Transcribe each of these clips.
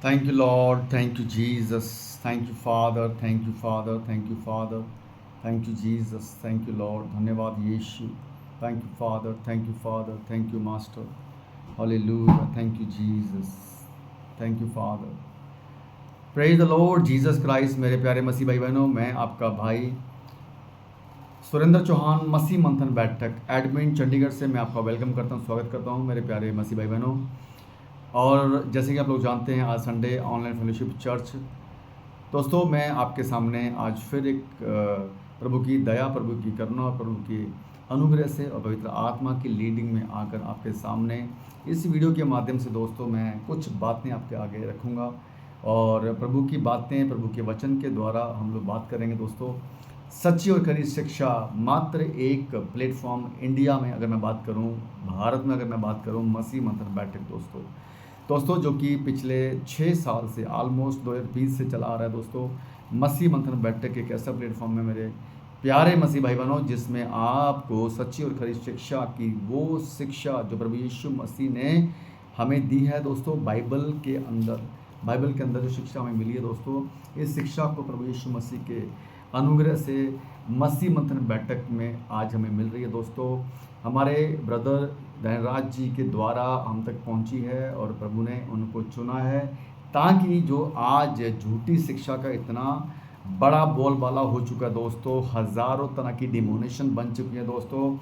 Thank you, Lord. Thank you, Jesus. Thank you, Father. Thank you, Father. Thank you, Father. Thank you, Jesus. Thank you, Lord. धन्यवाद यीशु. Thank you, Father. Thank you, Father. Thank you, Master. Hallelujah. Thank you, Jesus. Thank you, Father. Praise the Lord Jesus Christ. मेरे प्यारे मसीह भाई बहनों, मैं आपका भाई सुरेंद्र चौहान मसीह मंथन बैठक एडमिन चंडीगढ़ से मैं आपका वेलकम करता हूँ, स्वागत करता हूँ मेरे प्यारे मसीह भाई बहनों। और जैसे कि आप लोग जानते हैं, आज संडे ऑनलाइन फेलोशिप चर्च। दोस्तों, मैं आपके सामने आज फिर एक प्रभु की दया, प्रभु की करुणा और प्रभु की अनुग्रह से और पवित्र आत्मा की लीडिंग में आकर आपके सामने इस वीडियो के माध्यम से दोस्तों मैं कुछ बातें आपके आगे रखूँगा और प्रभु की बातें, प्रभु के वचन के द्वारा हम लोग बात करेंगे दोस्तों। सच्ची और खरी शिक्षा मात्र एक प्लेटफॉर्म इंडिया में अगर मैं बात करूं, भारत में अगर मैं बात करूं, मसीह मंथन बैठक दोस्तों जो कि पिछले 6 साल से ऑलमोस्ट 2020 से चला आ रहा है दोस्तों। मसीह मंथन बैठक एक ऐसा प्लेटफॉर्म है मेरे प्यारे मसीह भाई बहनों, जिसमें आपको सच्ची और खरी शिक्षा की वो शिक्षा जो प्रभु यीशु मसीह ने हमें दी है दोस्तों, बाइबल के अंदर जो शिक्षा हमें मिली है दोस्तों, इस शिक्षा को प्रभु यीशु मसीह के अनुग्रह से मसीह मंथन बैठक में आज हमें मिल रही है दोस्तों। हमारे ब्रदर धनराज जी के द्वारा हम तक पहुंची है और प्रभु ने उनको चुना है, ताकि जो आज झूठी शिक्षा का इतना बड़ा बोलबाला हो चुका है दोस्तों, हज़ारों तरह की डिमोनेशन बन चुकी है दोस्तों,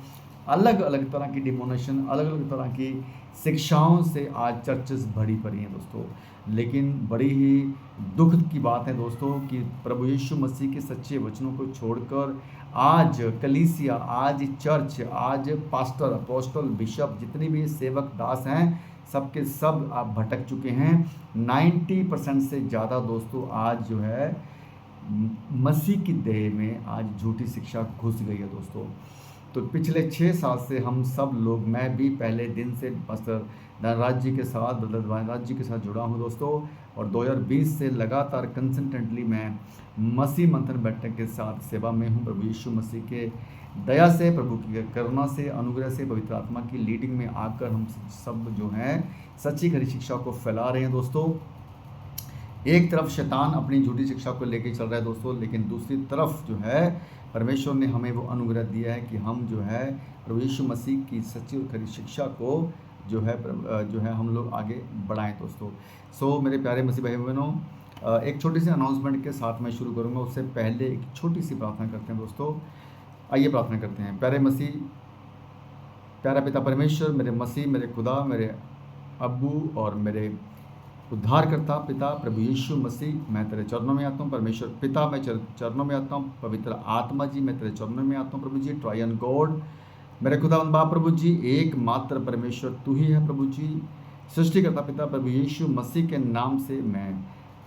अलग अलग तरह की डिमोनेशन, अलग अलग तरह की शिक्षाओं से आज चर्चेस भरी पड़ी हैं दोस्तों। लेकिन बड़ी ही दुख की बात है दोस्तों कि प्रभु यीशु मसीह के सच्चे वचनों को छोड़कर आज कलीसिया, आज चर्च, आज पास्टर, अपोस्टल, बिशप, जितने भी सेवक दास हैं, सबके सब आप भटक चुके हैं। 90% से ज़्यादा दोस्तों आज जो है मसीह की देह में आज झूठी शिक्षा घुस गई है दोस्तों। तो पिछले 6 साल से हम सब लोग, मैं भी पहले दिन से पास्टर धनराज जी के साथ, ब्रदर धनराज जी के साथ जुड़ा हूँ दोस्तों, और 2020 से लगातार कंसिस्टेंटली मैं मसीह मंथन बैठक के साथ सेवा में हूँ। प्रभु यीशु मसीह के दया से, प्रभु की करुणा से, अनुग्रह से, पवित्र आत्मा की लीडिंग में आकर हम सब जो हैं सच्ची खरी शिक्षा को फैला रहे हैं दोस्तों। एक तरफ शैतान अपनी झूठी शिक्षा को लेके चल रहा है दोस्तों, लेकिन दूसरी तरफ जो है परमेश्वर ने हमें वो अनुग्रह दिया है कि हम जो है प्रभु यीशु मसीह की सच्ची और खरी शिक्षा को जो है हम लोग आगे बढ़ाएं दोस्तों। सो मेरे प्यारे मसीह भाई बहनों, एक छोटी सी अनाउंसमेंट के साथ मैं शुरू करूंगा। उससे पहले एक छोटी सी प्रार्थना करते हैं दोस्तों। आइए प्रार्थना करते हैं। प्यारा पिता परमेश्वर, मेरे मसीह, मेरे खुदा, मेरे अब्बू और मेरे उद्धारकर्ता पिता प्रभु यीशु मसीह, मैं तेरे चरणों में आता हूँ। परमेश्वर पिता, मैं चरणों में आता हूँ। पवित्र आत्मा जी, मैं तेरे चरणों में आता हूँ प्रभु जी। ट्रायन गॉड, मेरे खुदावंद बाप प्रभु जी, एकमात्र परमेश्वर तू ही है प्रभु जी। सृष्टिकर्ता पिता प्रभु यीशु मसीह के नाम से मैं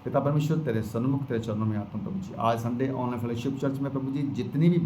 पिता परमेश्वर तेरे सन्मुख, तेरे चरणों में आता हूँ प्रभु जी। आज संडे ऑनलाइन फेलोशिप चर्च में प्रभु जी जितनी भी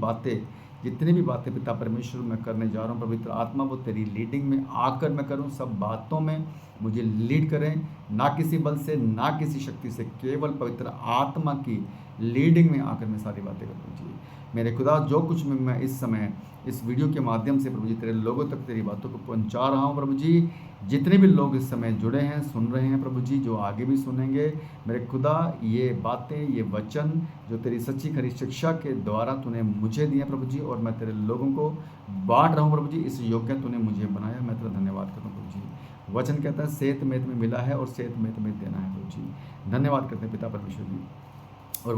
बातें पिता परमेश्वर मैं करने जा रहा हूँ, पवित्र आत्मा वो तेरी लीडिंग में आकर मैं करूँ, सब बातों में मुझे लीड करें, ना किसी बल से, ना किसी शक्ति से, केवल पवित्र आत्मा की लीडिंग में आकर मैं सारी बातें करूँ जी। मेरे खुदा, जो कुछ मैं इस समय इस वीडियो के माध्यम से प्रभु जी तेरे लोगों तक तेरी बातों को पहुंचा रहा हूं प्रभु जी, जितने भी लोग इस समय जुड़े हैं, सुन रहे हैं प्रभु जी, जो आगे भी सुनेंगे, मेरे खुदा ये बातें, ये वचन जो तेरी सच्ची खरी शिक्षा के द्वारा तूने मुझे दिए प्रभु जी, और मैं तेरे लोगों को बांट रहा हूँ प्रभु जी, इस योग्य तूने मुझे बनाया, मैं तेरा धन्यवाद करता हूँ प्रभु जी। वचन कहता है सेहत में तुम्हें मिला है और सेहत में तुम्हें देना है प्रभु जी। धन्यवाद करते हैं पिता परमेश्वर जी। और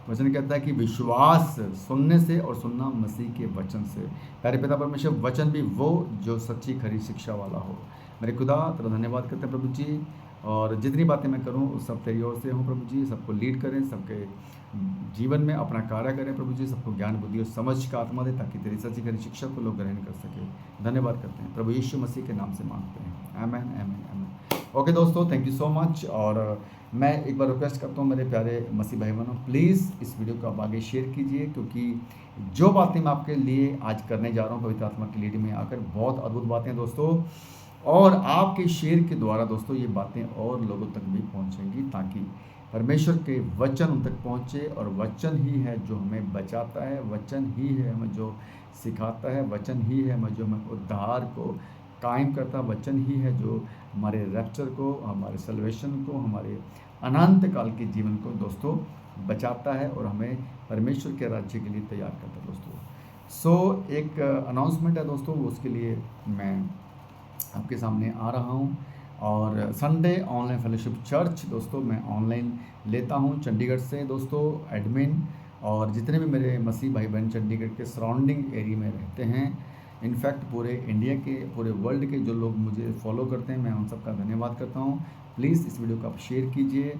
वचन कहता है कि विश्वास सुनने से और सुनना मसीह के वचन से। प्यारे पिता परमेश्वर, वचन भी वो जो सच्ची खरी शिक्षा वाला हो। मेरे खुदा तेरा धन्यवाद करते हैं प्रभु जी, और जितनी बातें मैं करूं उस सब तेरी ओर से हूं प्रभु जी। सबको लीड करें, सबके जीवन में अपना कार्य करें प्रभु जी, सबको ज्ञान, बुद्धि और समझ का आत्मा दे, ताकि तेरी सच्ची खरी शिक्षा को लोग ग्रहण कर सके। धन्यवाद करते हैं प्रभु यीशु मसीह के नाम से मांगते हैं, आमेन आमेन आमेन। ओके दोस्तों, थैंक यू सो मच। और मैं एक बार रिक्वेस्ट करता हूँ मेरे प्यारे मसीह भाई बहनों, प्लीज़ इस वीडियो को आप आगे शेयर कीजिए, क्योंकि जो बातें मैं आपके लिए आज करने जा रहा हूँ पवित्र आत्मा की लीडिंग में आकर, बहुत अद्भुत बातें दोस्तों, और आपके शेयर के द्वारा दोस्तों ये बातें और लोगों तक भी पहुँचेंगी, ताकि परमेश्वर के वचन उन तक पहुँचे। और वचन ही है जो हमें बचाता है, वचन ही है हमें जो सिखाता है, वचन ही है हमें जो हमें उद्धार को कायम करता, वचन ही है जो हमारे रैप्चर को, हमारे सल्वेशन को, हमारे अनंत काल के जीवन को दोस्तों बचाता है और हमें परमेश्वर के राज्य के लिए तैयार करता है दोस्तों। एक अनाउंसमेंट है दोस्तों, उसके लिए मैं आपके सामने आ रहा हूँ। और संडे ऑनलाइन फेलोशिप चर्च दोस्तों मैं ऑनलाइन लेता हूँ चंडीगढ़ से दोस्तों, एडमिन और जितने भी मेरे मसीह भाई बहन चंडीगढ़ के सराउंडिंग एरिया में रहते हैं, इनफैक्ट पूरे इंडिया के, पूरे वर्ल्ड के जो लोग मुझे फॉलो करते हैं, मैं उन सबका धन्यवाद करता हूँ। प्लीज़ इस वीडियो को आप शेयर कीजिए,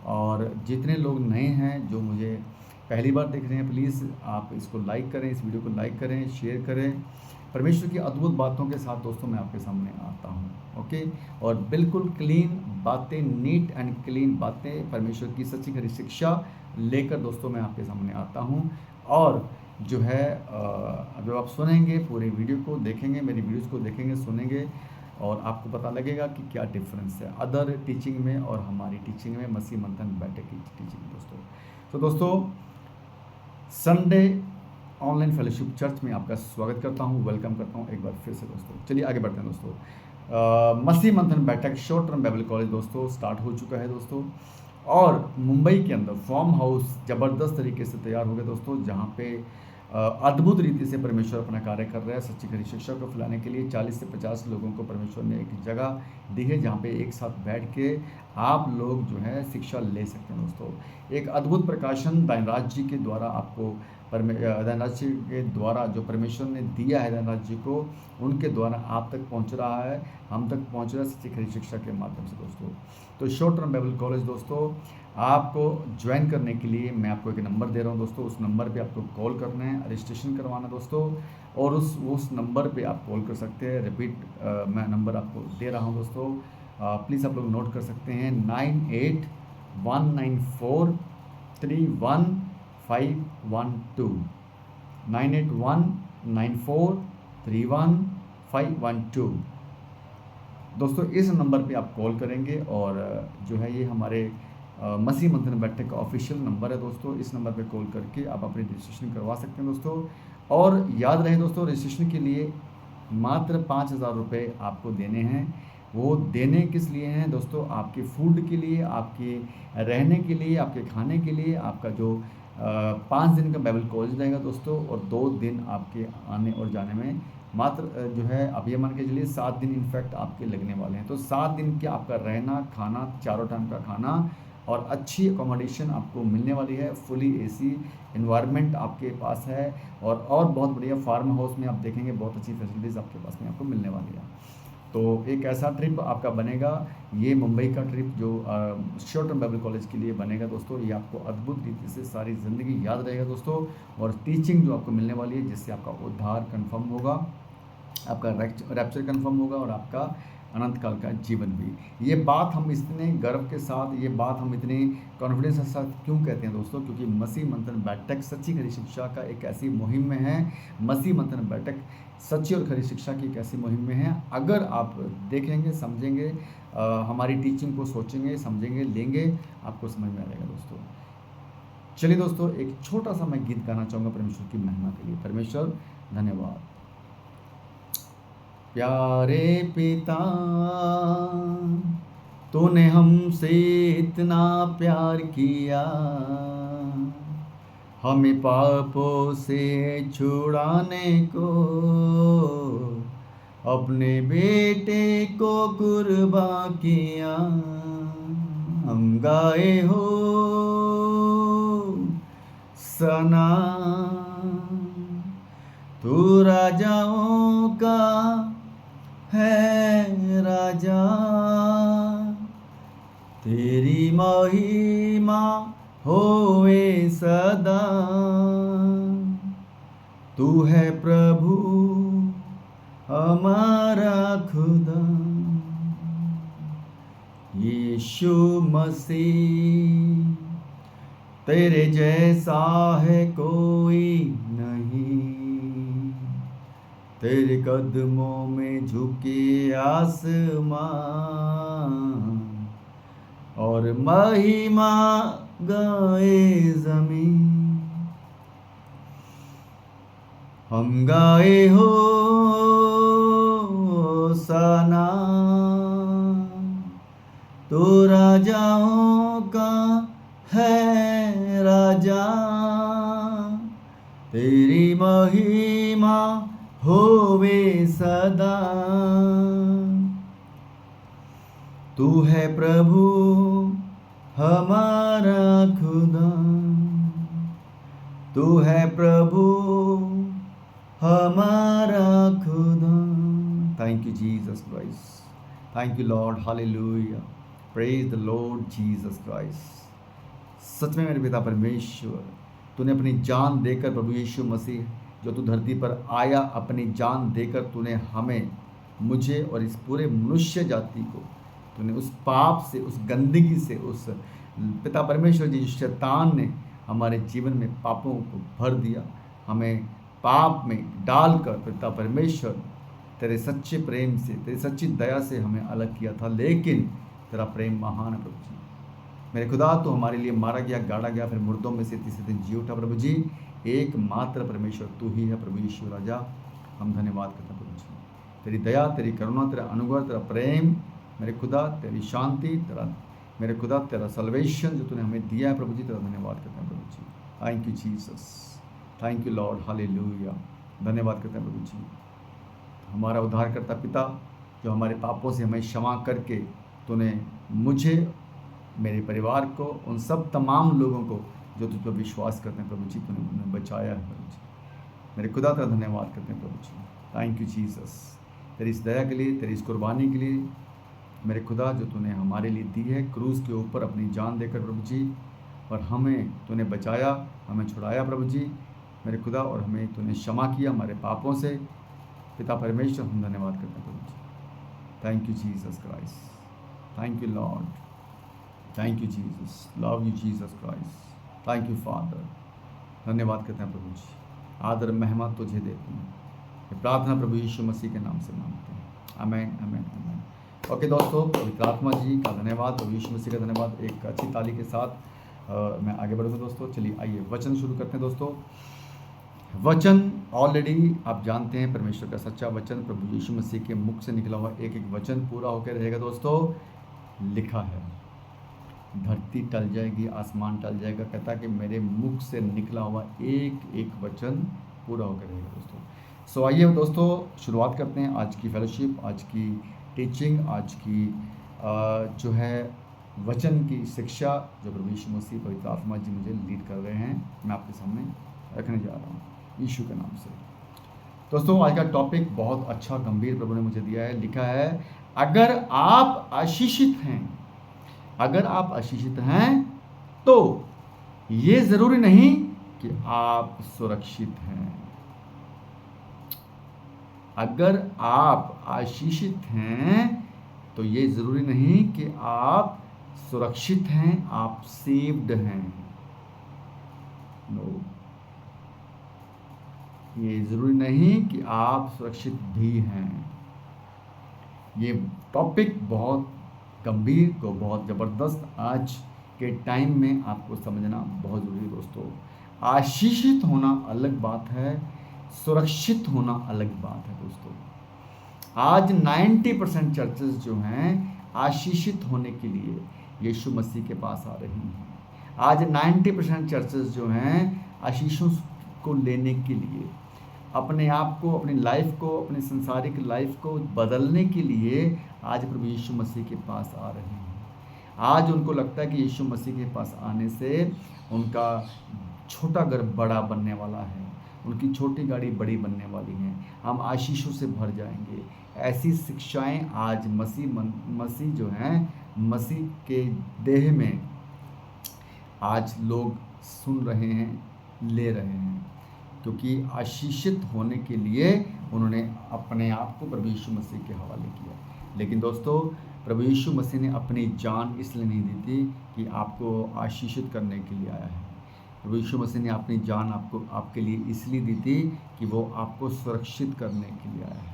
और जितने लोग नए हैं जो मुझे पहली बार देख रहे हैं, प्लीज़ आप इसको लाइक करें, इस वीडियो को लाइक करें, शेयर करें। परमेश्वर की अद्भुत बातों के साथ दोस्तों मैं आपके सामने आता हूँ, ओके। और बिल्कुल क्लीन बातें, नीट एंड क्लीन बातें, परमेश्वर की सच्ची खरी शिक्षा लेकर दोस्तों मैं आपके सामने आता हूँ। और जो है जब आप सुनेंगे, पूरे वीडियो को देखेंगे, मेरी वीडियोज़ को देखेंगे, सुनेंगे, और आपको पता लगेगा कि क्या डिफरेंस है अदर टीचिंग में और हमारी टीचिंग में, मसीह मंथन बैठक की टीचिंग में दोस्तों। तो दोस्तों संडे ऑनलाइन फेलोशिप चर्च में आपका स्वागत करता हूं, वेलकम करता हूं एक बार फिर से दोस्तों। चलिए आगे बढ़ते हैं दोस्तों। मसीह मंथन बैठक शॉर्ट टर्म बाइबल कॉलेज दोस्तों स्टार्ट हो चुका है दोस्तों, और मुंबई के अंदर फॉर्म हाउस ज़बरदस्त तरीके से तैयार हो गए दोस्तों, जहां पे अद्भुत रीति से परमेश्वर अपना कार्य कर रहा है। सच्ची खरी शिक्षा को फैलाने के लिए 40 से 50 लोगों को परमेश्वर ने एक जगह दी है, जहाँ पे एक साथ बैठ के आप लोग जो है शिक्षा ले सकते हैं दोस्तों। एक अद्भुत प्रकाशन दान जी के द्वारा आपको दान जी के द्वारा जो परमेश्वर ने दिया है दान जी को, उनके द्वारा आप तक पहुँच रहा है, हम तक पहुँच रहा है सच्ची खरी शिक्षा के माध्यम से दोस्तों। तो शॉर्ट टर्म बाइबल कॉलेज दोस्तों आपको ज्वाइन करने के लिए मैं आपको एक नंबर दे रहा हूं दोस्तों, उस नंबर पे आपको कॉल करना है, रजिस्ट्रेशन करवाना दोस्तों, और उस नंबर पे आप कॉल कर सकते हैं। रिपीट मैं नंबर आपको दे रहा हूं दोस्तों, प्लीज़ आप लोग नोट कर सकते हैं, 9819431512, 9819431512 दोस्तों। इस नंबर पे आप कॉल करेंगे, और जो है ये हमारे मसीह मंथन बैठक का ऑफिशियल नंबर है दोस्तों। इस नंबर पे कॉल करके आप अपनी रजिस्ट्रेशन करवा सकते हैं दोस्तों। और याद रहे दोस्तों, रजिस्ट्रेशन के लिए मात्र 5,000 रुपये आपको देने हैं। वो देने किस लिए हैं दोस्तों? आपके फूड के लिए, आपके रहने के लिए, आपके खाने के लिए, आपका जो 5 दिन का बाइबल कॉलेज रहेगा दोस्तों, और 2 दिन आपके आने और जाने में मात्र जो है, अब ये मान के चलिए 7 दिन इनफैक्ट आपके लगने वाले हैं। तो 7 दिन के आपका रहना, खाना, चारों टाइम का खाना और अच्छी अकोमोडेशन आपको मिलने वाली है। फुली एसी एनवायरनमेंट आपके पास है, और बहुत बढ़िया फार्म हाउस में आप देखेंगे बहुत अच्छी फैसिलिटीज़ आपके पास में आपको मिलने वाली है। तो एक ऐसा ट्रिप आपका बनेगा, ये मुंबई का ट्रिप जो शॉर्ट टर्म बाइबल कॉलेज के लिए बनेगा दोस्तों। ये आपको अद्भुत रीति से सारी ज़िंदगी याद रहेगा दोस्तों, और टीचिंग जो आपको मिलने वाली है, जिससे आपका उद्धार कन्फर्म होगा, आपका रैप्चर कन्फर्म होगा, और आपका अनंत काल का जीवन भी। ये बात हम इतने गर्व के साथ, ये बात हम इतने कॉन्फिडेंस के साथ क्यों कहते हैं दोस्तों? क्योंकि मसीह मंथन बैठक सच्ची खरी शिक्षा का एक ऐसी मुहिम में है। मसीह मंथन बैठक सच्ची और खरी शिक्षा की एक ऐसी मुहिम में है। अगर आप देखेंगे, समझेंगे, हमारी टीचिंग को सोचेंगे, समझेंगे, लेंगे, आपको समझ में आ जाएगा दोस्तों। चलिए दोस्तों, एक छोटा सा मैं गीत गाना चाहूँगा परमेश्वर की महिमा के लिए। परमेश्वर धन्यवाद। प्यारे पिता, तूने हमसे इतना प्यार किया, हमें पापों से छुड़ाने को अपने बेटे को कुर्बान किया। हम गाए हो सना, तू राजाओं का है राजा, तेरी महिमा होए सदा। तू है प्रभु हमारा खुदा, यीशु मसीह, तेरे जैसा है कोई नहीं, तेरे कदमों में झुके आसमान, और महिमा गाए जमीन। हम गाए हो सना, तो राजाओं का है राजा, तेरी महिमा होवे सदा। तू है प्रभु हमारा खुदा, तू है प्रभु हमारा खुदा। Thank you Jesus Christ, thank you Lord, hallelujah, praise the Lord Jesus Christ. सच में मेरे पिता परमेश्वर, तूने अपनी जान देकर, प्रभु यीशु मसीह जो तू धरती पर आया, अपनी जान देकर तूने हमें, मुझे और इस पूरे मनुष्य जाति को तूने उस पाप से, उस गंदगी से, उस पिता परमेश्वर जी शैतान ने हमारे जीवन में पापों को भर दिया, हमें पाप में डालकर पिता परमेश्वर तेरे सच्चे प्रेम से, तेरी सच्ची दया से हमें अलग किया था। लेकिन तेरा प्रेम महान है प्रभु जी। मेरे खुदा, तो हमारे लिए मारा गया, गाड़ा गया, फिर मुर्दों में से तीसरे दिन जी उठा प्रभु जी। एकमात्र परमेश्वर तू ही है प्रभु यीशु राजा। हम धन्यवाद करते हैं प्रभु जी, तेरी दया, तेरी करुणा, तेरा अनुग्रह, तेरा प्रेम मेरे खुदा, तेरी शांति, तेरा मेरे खुदा, तेरा सल्वेशन जो तूने हमें दिया है प्रभु जी, तेरा धन्यवाद करते हैं प्रभु जी। Thank you Jesus, thank you Lord, hallelujah. धन्यवाद करते हैं प्रभु जी, हमारा उद्धारकर्ता पिता, जो हमारे पापों से हमें क्षमा करके तूने मुझे, मेरे परिवार को, उन सब तमाम लोगों को जो तुझ पर विश्वास करते हैं प्रभु जी, तूने उन्हें बचाया है प्रभु जी। मेरे खुदा तेरा धन्यवाद करते हैं प्रभु जी। थैंक यू जीसस, तेरी इस दया के लिए, तेरी इस कुर्बानी के लिए मेरे खुदा, जो तूने हमारे लिए दी है क्रूस के ऊपर अपनी जान देकर प्रभु जी, और हमें तूने बचाया, हमें छुड़ाया प्रभु जी मेरे खुदा, और हमें तूने क्षमा किया हमारे पापों से। पिता परमेश्वर, हम धन्यवाद करते हैं प्रभु जी। Thank you Jesus Christ, thank you Lord, thank you Jesus, love you Jesus Christ, thank you father. धन्यवाद करते हैं प्रभु जी, आदर महिमा तुझे देते हैं। ये प्रार्थना प्रभु यीशु मसीह के नाम से मांगते हैं, आमेन आमेन आमेन। ओके दोस्तों, पवित्र आत्मा जी का धन्यवाद, प्रभु यीशु मसीह का धन्यवाद। एक अच्छी ताली के साथ मैं आगे बढ़ूँगा दोस्तों। चलिए आइए वचन शुरू करते हैं दोस्तों। वचन ऑलरेडी आप जानते हैं, परमेश्वर का सच्चा वचन प्रभु यीशु मसीह के मुख से निकला हुआ एक एक वचन पूरा होकर रहेगा दोस्तों। लिखा है, धरती टल जाएगी, आसमान टल जाएगा, कहता है कि मेरे मुख से निकला हुआ एक एक वचन पूरा होकर रहेगा दोस्तों। सो आइए दोस्तों, शुरुआत करते हैं आज की फेलोशिप, आज की टीचिंग, आज की जो है वचन की शिक्षा, जो प्रभु यीशु मसीह पवित्र आत्मा जी मुझे लीड कर रहे हैं, मैं आपके सामने रखने जा रहा हूँ यीशु के नाम से। दोस्तों, आज का टॉपिक बहुत अच्छा गंभीर प्रभु ने मुझे दिया है। लिखा है, अगर आप आशीषित हैं, अगर आप आशीषित हैं तो ये जरूरी नहीं कि आप सुरक्षित हैं। अगर आप आशीषित हैं तो ये जरूरी नहीं कि आप सुरक्षित हैं, आप सेव्ड हैं। नो, ये जरूरी नहीं कि आप सुरक्षित भी हैं। ये टॉपिक बहुत गंभीर को, बहुत ज़बरदस्त आज के टाइम में आपको समझना बहुत ज़रूरी है दोस्तों। आशीषित होना अलग बात है, सुरक्षित होना अलग बात है दोस्तों। आज 90% चर्चेस जो हैं आशीषित होने के लिए यीशु मसीह के पास आ रही हैं। आज 90% चर्चेस जो हैं आशीषों को लेने के लिए, अपने आप को, अपनी लाइफ को, अपनी संसारिक लाइफ को बदलने के लिए आज प्रभु यीशु मसीह के पास आ रहे हैं। आज उनको लगता है कि यीशु मसीह के पास आने से उनका छोटा घर बड़ा बनने वाला है, उनकी छोटी गाड़ी बड़ी बनने वाली है, हम आशीषों से भर जाएंगे। ऐसी शिक्षाएं आज मसीह जो हैं, मसीह के देह में आज लोग सुन रहे हैं, ले रहे हैं, क्योंकि आशीषित होने के लिए उन्होंने अपने आप को प्रभु यीशु मसीह के हवाले किया। लेकिन दोस्तों, प्रभु यीशु मसीह ने अपनी जान इसलिए नहीं दी थी कि आपको आशीषित करने के लिए आया है। प्रभु यीशु मसीह ने अपनी जान आपके लिए इसलिए दी थी कि वो आपको सुरक्षित करने के लिए आया है।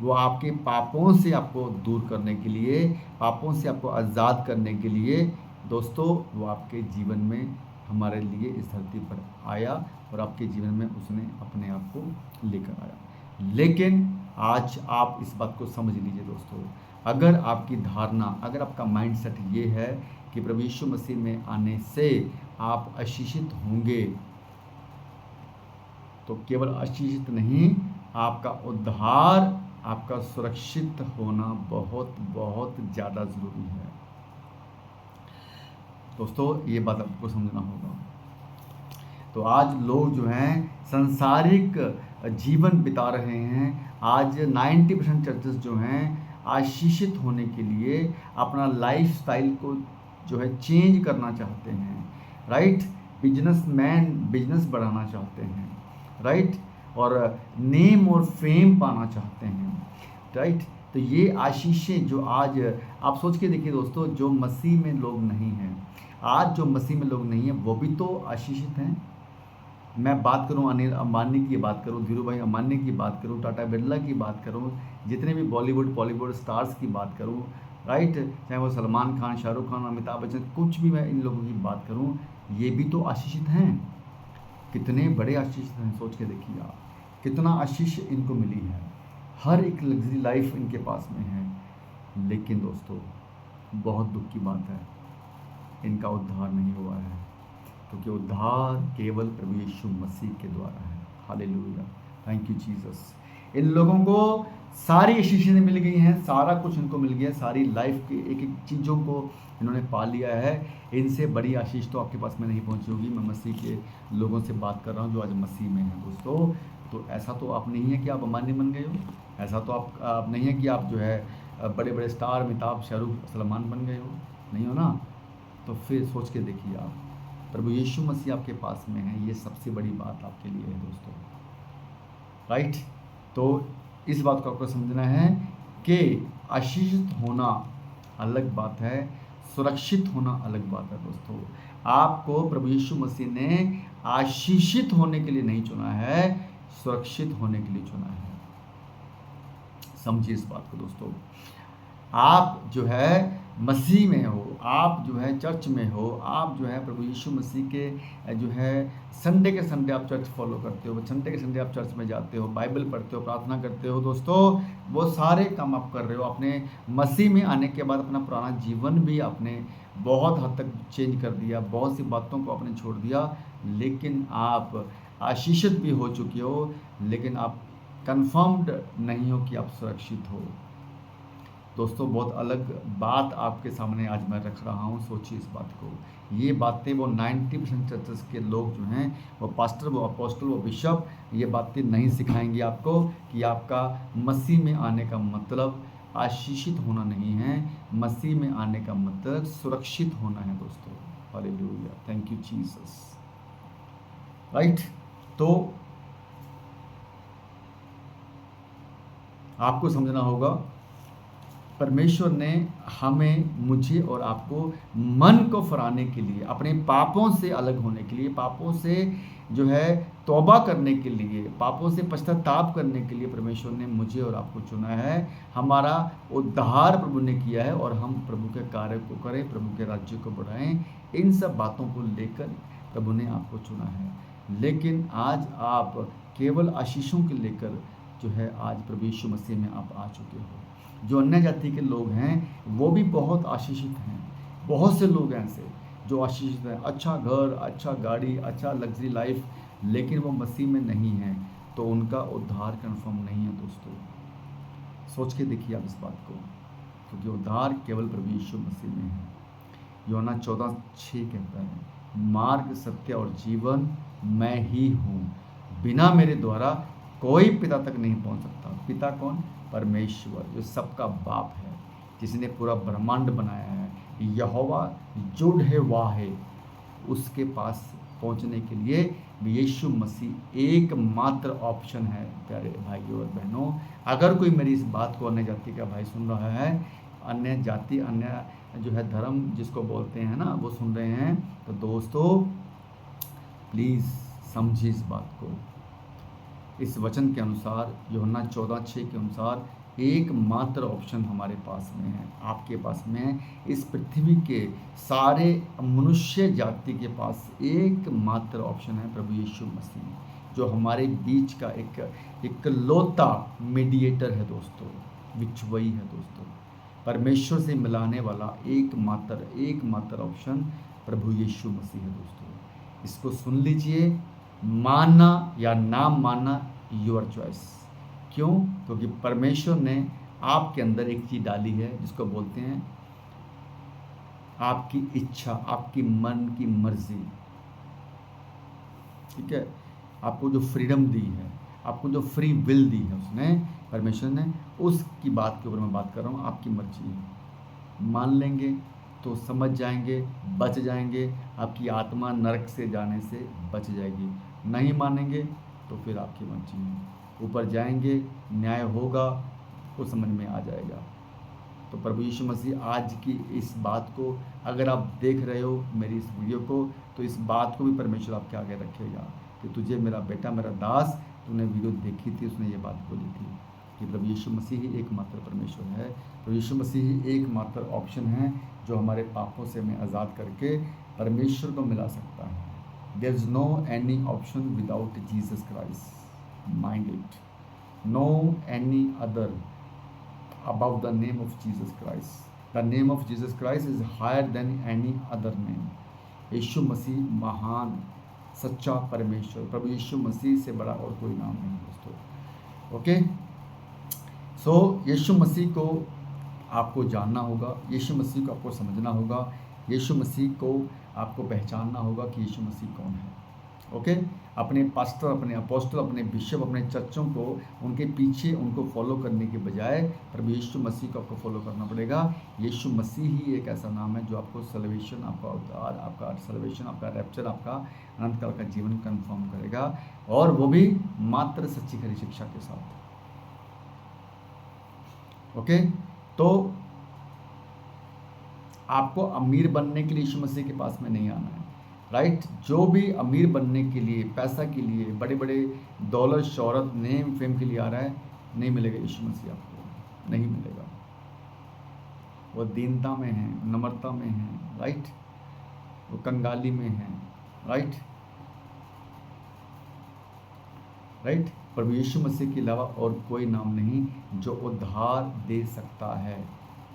वो आपके पापों से आपको दूर करने के लिए, पापों से आपको आज़ाद करने के लिए दोस्तों, वो आपके जीवन में हमारे लिए इस धरती पर आया और आपके जीवन में उसने अपने आप को लेकर आया। लेकिन आज आप इस बात को समझ लीजिए दोस्तों, अगर आपकी धारणा, अगर आपका माइंडसेट ये है कि प्रभु यीशु मसीह में आने से आप आशीषित होंगे, तो केवल आशीषित नहीं, आपका उद्धार, आपका सुरक्षित होना बहुत बहुत ज़्यादा ज़रूरी है। दोस्तों, ये बात आपको समझना होगा। तो आज लोग जो हैं संसारिक जीवन बिता रहे हैं। आज 90% चर्चेस जो हैं आशीषित होने के लिए अपना लाइफस्टाइल को जो है चेंज करना चाहते हैं, राइट। बिजनेसमैन बिजनेस बढ़ाना चाहते हैं, राइट, और नेम और फेम पाना चाहते हैं, राइट। तो ये आशीषें जो आज आप सोच के देखिए दोस्तों, जो मसीह में लोग नहीं हैं, आज जो मसीह में लोग नहीं हैं वो भी तो आशीषित हैं। मैं बात करूं अनिल अंबानी की बात करूं, धीरू भाई अंबानी की बात करूं, टाटा बिरला की बात करूं, जितने भी बॉलीवुड स्टार्स की बात करूं, राइट, चाहे वो सलमान खान, शाहरुख खान, अमिताभ बच्चन, कुछ भी मैं इन लोगों की बात करूं, ये भी तो आशीषित हैं। कितने बड़े आशीषित हैं, सोच के देखिए आप, कितना आशीष इनको मिली है, हर एक लग्जरी लाइफ इनके पास में है। लेकिन दोस्तों, बहुत दुख की बात है, इनका उद्धार नहीं हुआ है, क्योंकि उद्धार केवल प्रभु यीशु मसीह के द्वारा है। Hallelujah, thank you Jesus. इन लोगों को सारी आशीषें मिल गई हैं, सारा कुछ इनको मिल गया, सारी लाइफ की एक एक चीज़ों को इन्होंने पा लिया है। इनसे बड़ी आशीष तो आपके पास में नहीं पहुंची होगी। मैं मसीह के लोगों से बात कर रहा हूं जो आज मसीह में हैं दोस्तों। तो ऐसा तो आप नहीं है कि आप अंबानी बन गए हो, ऐसा तो आप नहीं है कि आप जो है बड़े बड़े स्टार अमिताभ, शाहरुख, सलमान बन गए हो, नहीं हो ना। तो फिर सोच के देखिए आप, प्रभु यीशु मसीह आपके पास में है, ये सबसे बड़ी बात आपके लिए है दोस्तों, राइट। तो इस बात को आपको समझना है कि आशीषित होना अलग बात है, सुरक्षित होना अलग बात है दोस्तों। आपको प्रभु यीशु मसीह ने आशीषित होने के लिए नहीं चुना है, सुरक्षित होने के लिए चुना है। समझिए इस बात को दोस्तों। आप जो है मसीह में हो, आप जो है चर्च में हो, आप जो है प्रभु यीशु मसीह के जो है संडे के संडे आप चर्च फॉलो करते हो, संडे के संडे आप चर्च में जाते हो, बाइबल पढ़ते हो, प्रार्थना करते हो दोस्तों, वो सारे काम आप कर रहे हो। अपने मसीह में आने के बाद अपना पुराना जीवन भी आपने बहुत हद तक चेंज कर दिया, बहुत सी बातों को आपने छोड़ दिया, लेकिन आप आशीषित भी हो चुके हो, लेकिन आप कन्फर्म्ड नहीं हो कि आप सुरक्षित हो। दोस्तों, बहुत अलग बात आपके सामने आज मैं रख रहा हूँ, सोचिए इस बात को। ये बातें वो 90% चर्चेस के लोग जो हैं, वो पास्टर, वो अपोस्टल, वो बिशप, ये बातें नहीं सिखाएंगे आपको कि आपका मसीह में आने का मतलब आशीषित होना नहीं है, मसीह में आने का मतलब सुरक्षित होना है दोस्तों। Hallelujah, thank you Jesus, right. तो आपको समझना होगा, परमेश्वर ने हमें, मुझे और आपको मन को फराने के लिए, अपने पापों से अलग होने के लिए, पापों से जो है तौबा करने के लिए, पापों से पश्चाताप करने के लिए परमेश्वर ने मुझे और आपको चुना है। हमारा उद्धार प्रभु ने किया है और हम प्रभु के कार्य को करें, प्रभु के राज्य को बढ़ाएं, इन सब बातों को लेकर प्रभु ने आपको चुना है। लेकिन आज आप केवल आशीषों के लेकर जो है आज प्रभु यीशु मसीह में आप आ चुके हो। जो अन्य जाति के लोग हैं वो भी बहुत आशीषित हैं, बहुत से लोग हैं ऐसे जो आशीषित हैं, अच्छा घर, अच्छा गाड़ी, अच्छा लग्जरी लाइफ, लेकिन वो मसीह में नहीं है, तो उनका उद्धार कन्फर्म नहीं है दोस्तों। सोच के देखिए आप इस बात को, क्योंकि उद्धार केवल प्रभु यीशु मसीह में है। यूहन्ना 14:6 कहता है, मार्ग, सत्य और जीवन मैं ही हूँ, बिना मेरे द्वारा कोई पिता तक नहीं पहुँच सकता। पिता कौन? परमेश्वर, जो सबका बाप है, जिसने पूरा ब्रह्मांड बनाया है, यहोवा जुड़ है वाह है, उसके पास पहुंचने के लिए यीशु मसीह एकमात्र ऑप्शन है। प्यारे भाइयों और बहनों, अगर कोई मेरी इस बात को अन्य जाति का भाई सुन रहा है, अन्य जाति, अन्य जो है धर्म जिसको बोलते हैं ना, वो सुन रहे हैं, तो दोस्तों प्लीज़ समझिए इस बात को। इस वचन के अनुसार, यूहन्ना 14:6 के अनुसार, एकमात्र ऑप्शन हमारे पास में है, आपके पास में है, इस पृथ्वी के सारे मनुष्य जाति के पास एकमात्र ऑप्शन है प्रभु यीशु मसीह, जो हमारे बीच का एक इकलौता मीडिएटर है दोस्तों, विचवई है दोस्तों। परमेश्वर से मिलाने वाला एकमात्र ऑप्शन प्रभु यीशु मसीह है दोस्तों। इसको सुन लीजिए, मानना या ना मानना योर चॉइस। क्यों? क्योंकि परमेश्वर ने आपके अंदर एक चीज़ डाली है जिसको बोलते हैं आपकी इच्छा, आपकी मन की मर्जी। ठीक है, आपको जो फ्रीडम दी है, आपको जो फ्री विल दी है उसने, परमेश्वर ने, उसकी बात के ऊपर मैं बात कर रहा हूँ। आपकी मर्जी है, मान लेंगे तो समझ जाएंगे, बच जाएंगे, आपकी आत्मा नरक से जाने से बच जाएगी। नहीं मानेंगे तो फिर आपकी मर्जी है, ऊपर जाएंगे, न्याय होगा, वो समझ में आ जाएगा। तो प्रभु यीशु मसीह आज की इस बात को, अगर आप देख रहे हो मेरी इस वीडियो को, तो इस बात को भी परमेश्वर आपके आगे रखेगा कि तुझे मेरा बेटा, मेरा दास, तूने वीडियो देखी थी, उसने ये बात बोली थी कि प्रभु यीशु मसीह ही एकमात्र परमेश्वर है। प्रभु यीशु मसीह ही एकमात्र ऑप्शन है जो हमारे पापों से हमें आज़ाद करके परमेश्वर को मिला सकता है। There is no any option without Jesus Christ, mind it, no any other above the name of Jesus Christ. The name of Jesus Christ is higher than any other name. यीशु मसीह महान सच्चा परमेश्वर, प्रभु यीशु मसीह से बड़ा और कोई नाम नहीं दोस्तों। ओके, सो यीशु मसीह को आपको जानना होगा, यीशु मसीह को आपको समझना होगा, यीशु मसीह को आपको पहचानना होगा कि यीशु मसीह कौन है। ओके, अपने पास्टर, अपने अपोस्टल, अपने बिशप, अपने चर्चों को, उनके पीछे उनको फॉलो करने के बजाय प्रभु यीशु मसीह को आपको फॉलो करना पड़ेगा। यीशु मसीह ही एक ऐसा नाम है जो आपको सल्वेशन, आपका उद्धार, आपका सल्वेशन, आपका रैप्चर, आपका अनंत काल का जीवन कंफर्म करेगा, और वो भी मात्र सच्ची खरी शिक्षा के साथ। ओके, तो आपको अमीर बनने के लिए यीशु मसीह के पास में नहीं आना है, राइट। जो भी अमीर बनने के लिए, पैसा के लिए, बड़े बड़े दौलत, शोहरत, नेम, फेम के लिए आ रहा है, नहीं मिलेगा यीशु मसीह आपको, नहीं मिलेगा। वो दीनता में है, नम्रता में है, राइट, वो कंगाली में है, राइट, राइट। प्रभु यीशु मसीह के अलावा और कोई नाम नहीं जो उद्धार दे सकता है।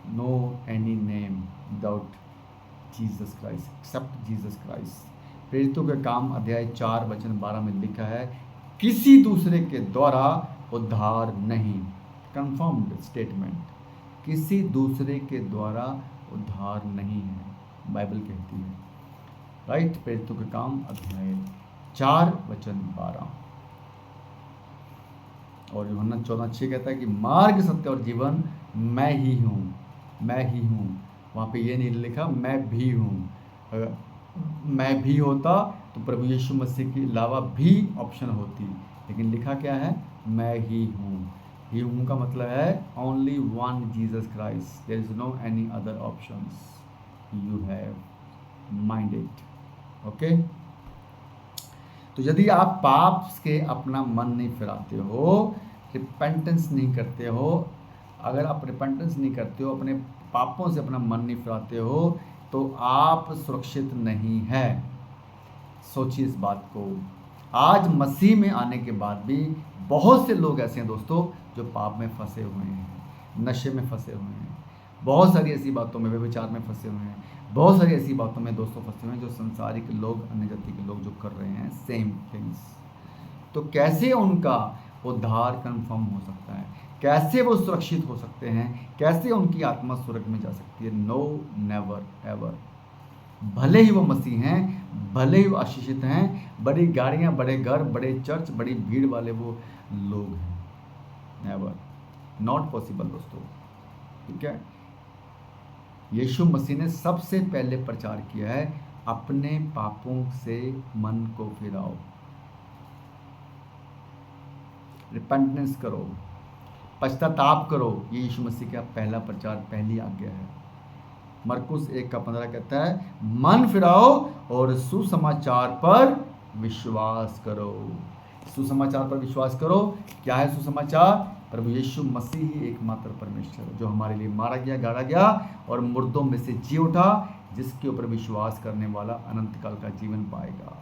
No any name without Jesus Christ except Jesus Christ. प्रेरितों के काम अध्याय 4 वचन 12 में लिखा है, किसी दूसरे के द्वारा उद्धार नहीं। कंफर्म्ड स्टेटमेंट, किसी दूसरे के द्वारा उद्धार नहीं है, बाइबल कहती है, राइट। प्रेरितों के काम अध्याय 4 वचन 12। और यूहन्ना 14:6 कहता है कि मार्ग, सत्य और जीवन मैं ही हूँ, मैं ही हूँ। वहाँ पे ये नहीं लिखा मैं भी हूँ। अगर मैं भी होता तो प्रभु यीशु मसीह के अलावा भी ऑप्शन होती, लेकिन लिखा क्या है, मैं ही हूँ। ही हूँ का मतलब है only one Jesus Christ, there is no any other options, you have mind it. Okay, तो यदि आप पाप के अपना मन नहीं फिराते हो, रिपेंटेंस नहीं करते हो, अगर आप रिपेंटेंस नहीं करते हो, अपने पापों से अपना मन नहीं फिराते हो, तो आप सुरक्षित नहीं है। सोचिए इस बात को। आज मसीह में आने के बाद भी बहुत से लोग ऐसे हैं दोस्तों जो पाप में फंसे हुए हैं, नशे में फंसे हुए हैं, बहुत सारी ऐसी बातों में, व्यभिचार में फंसे हुए हैं, बहुत सारी ऐसी बातों में दोस्तों फंसे हुए हैं जो संसारिक लोग, अन्य जाति के लोग जो कर रहे हैं सेम थिंग्स। तो कैसे उनका उद्धार कंफर्म हो सकता है, कैसे वो सुरक्षित हो सकते हैं, कैसे उनकी आत्मा स्वर्ग में जा सकती है? No, never ever. भले ही वो मसीह हैं, भले ही वो आशीषित हैं, बड़ी गाड़ियाँ, बड़े घर, बड़े चर्च, बड़ी भीड़ वाले वो लोग हैं, नेवर, नॉट पॉसिबल दोस्तों। ठीक है, यीशु मसीह ने सबसे पहले प्रचार किया है, अपने पापों से मन को फिराओ, रिपेंटेंस करो, पश्चाताप करो। ये यीशु मसीह का पहला प्रचार, पहली आज्ञा है। मरकुस 1:15 कहता है, मन फिराओ और सुसमाचार पर विश्वास करो। सुसमाचार पर विश्वास करो। क्या है सुसमाचार? प्रभु यीशु मसीह ही एकमात्र परमेश्वर है जो हमारे लिए मारा गया, गाड़ा गया और मुर्दों में से जी उठा, जिसके ऊपर विश्वास करने वाला अनंत काल का जीवन पाएगा।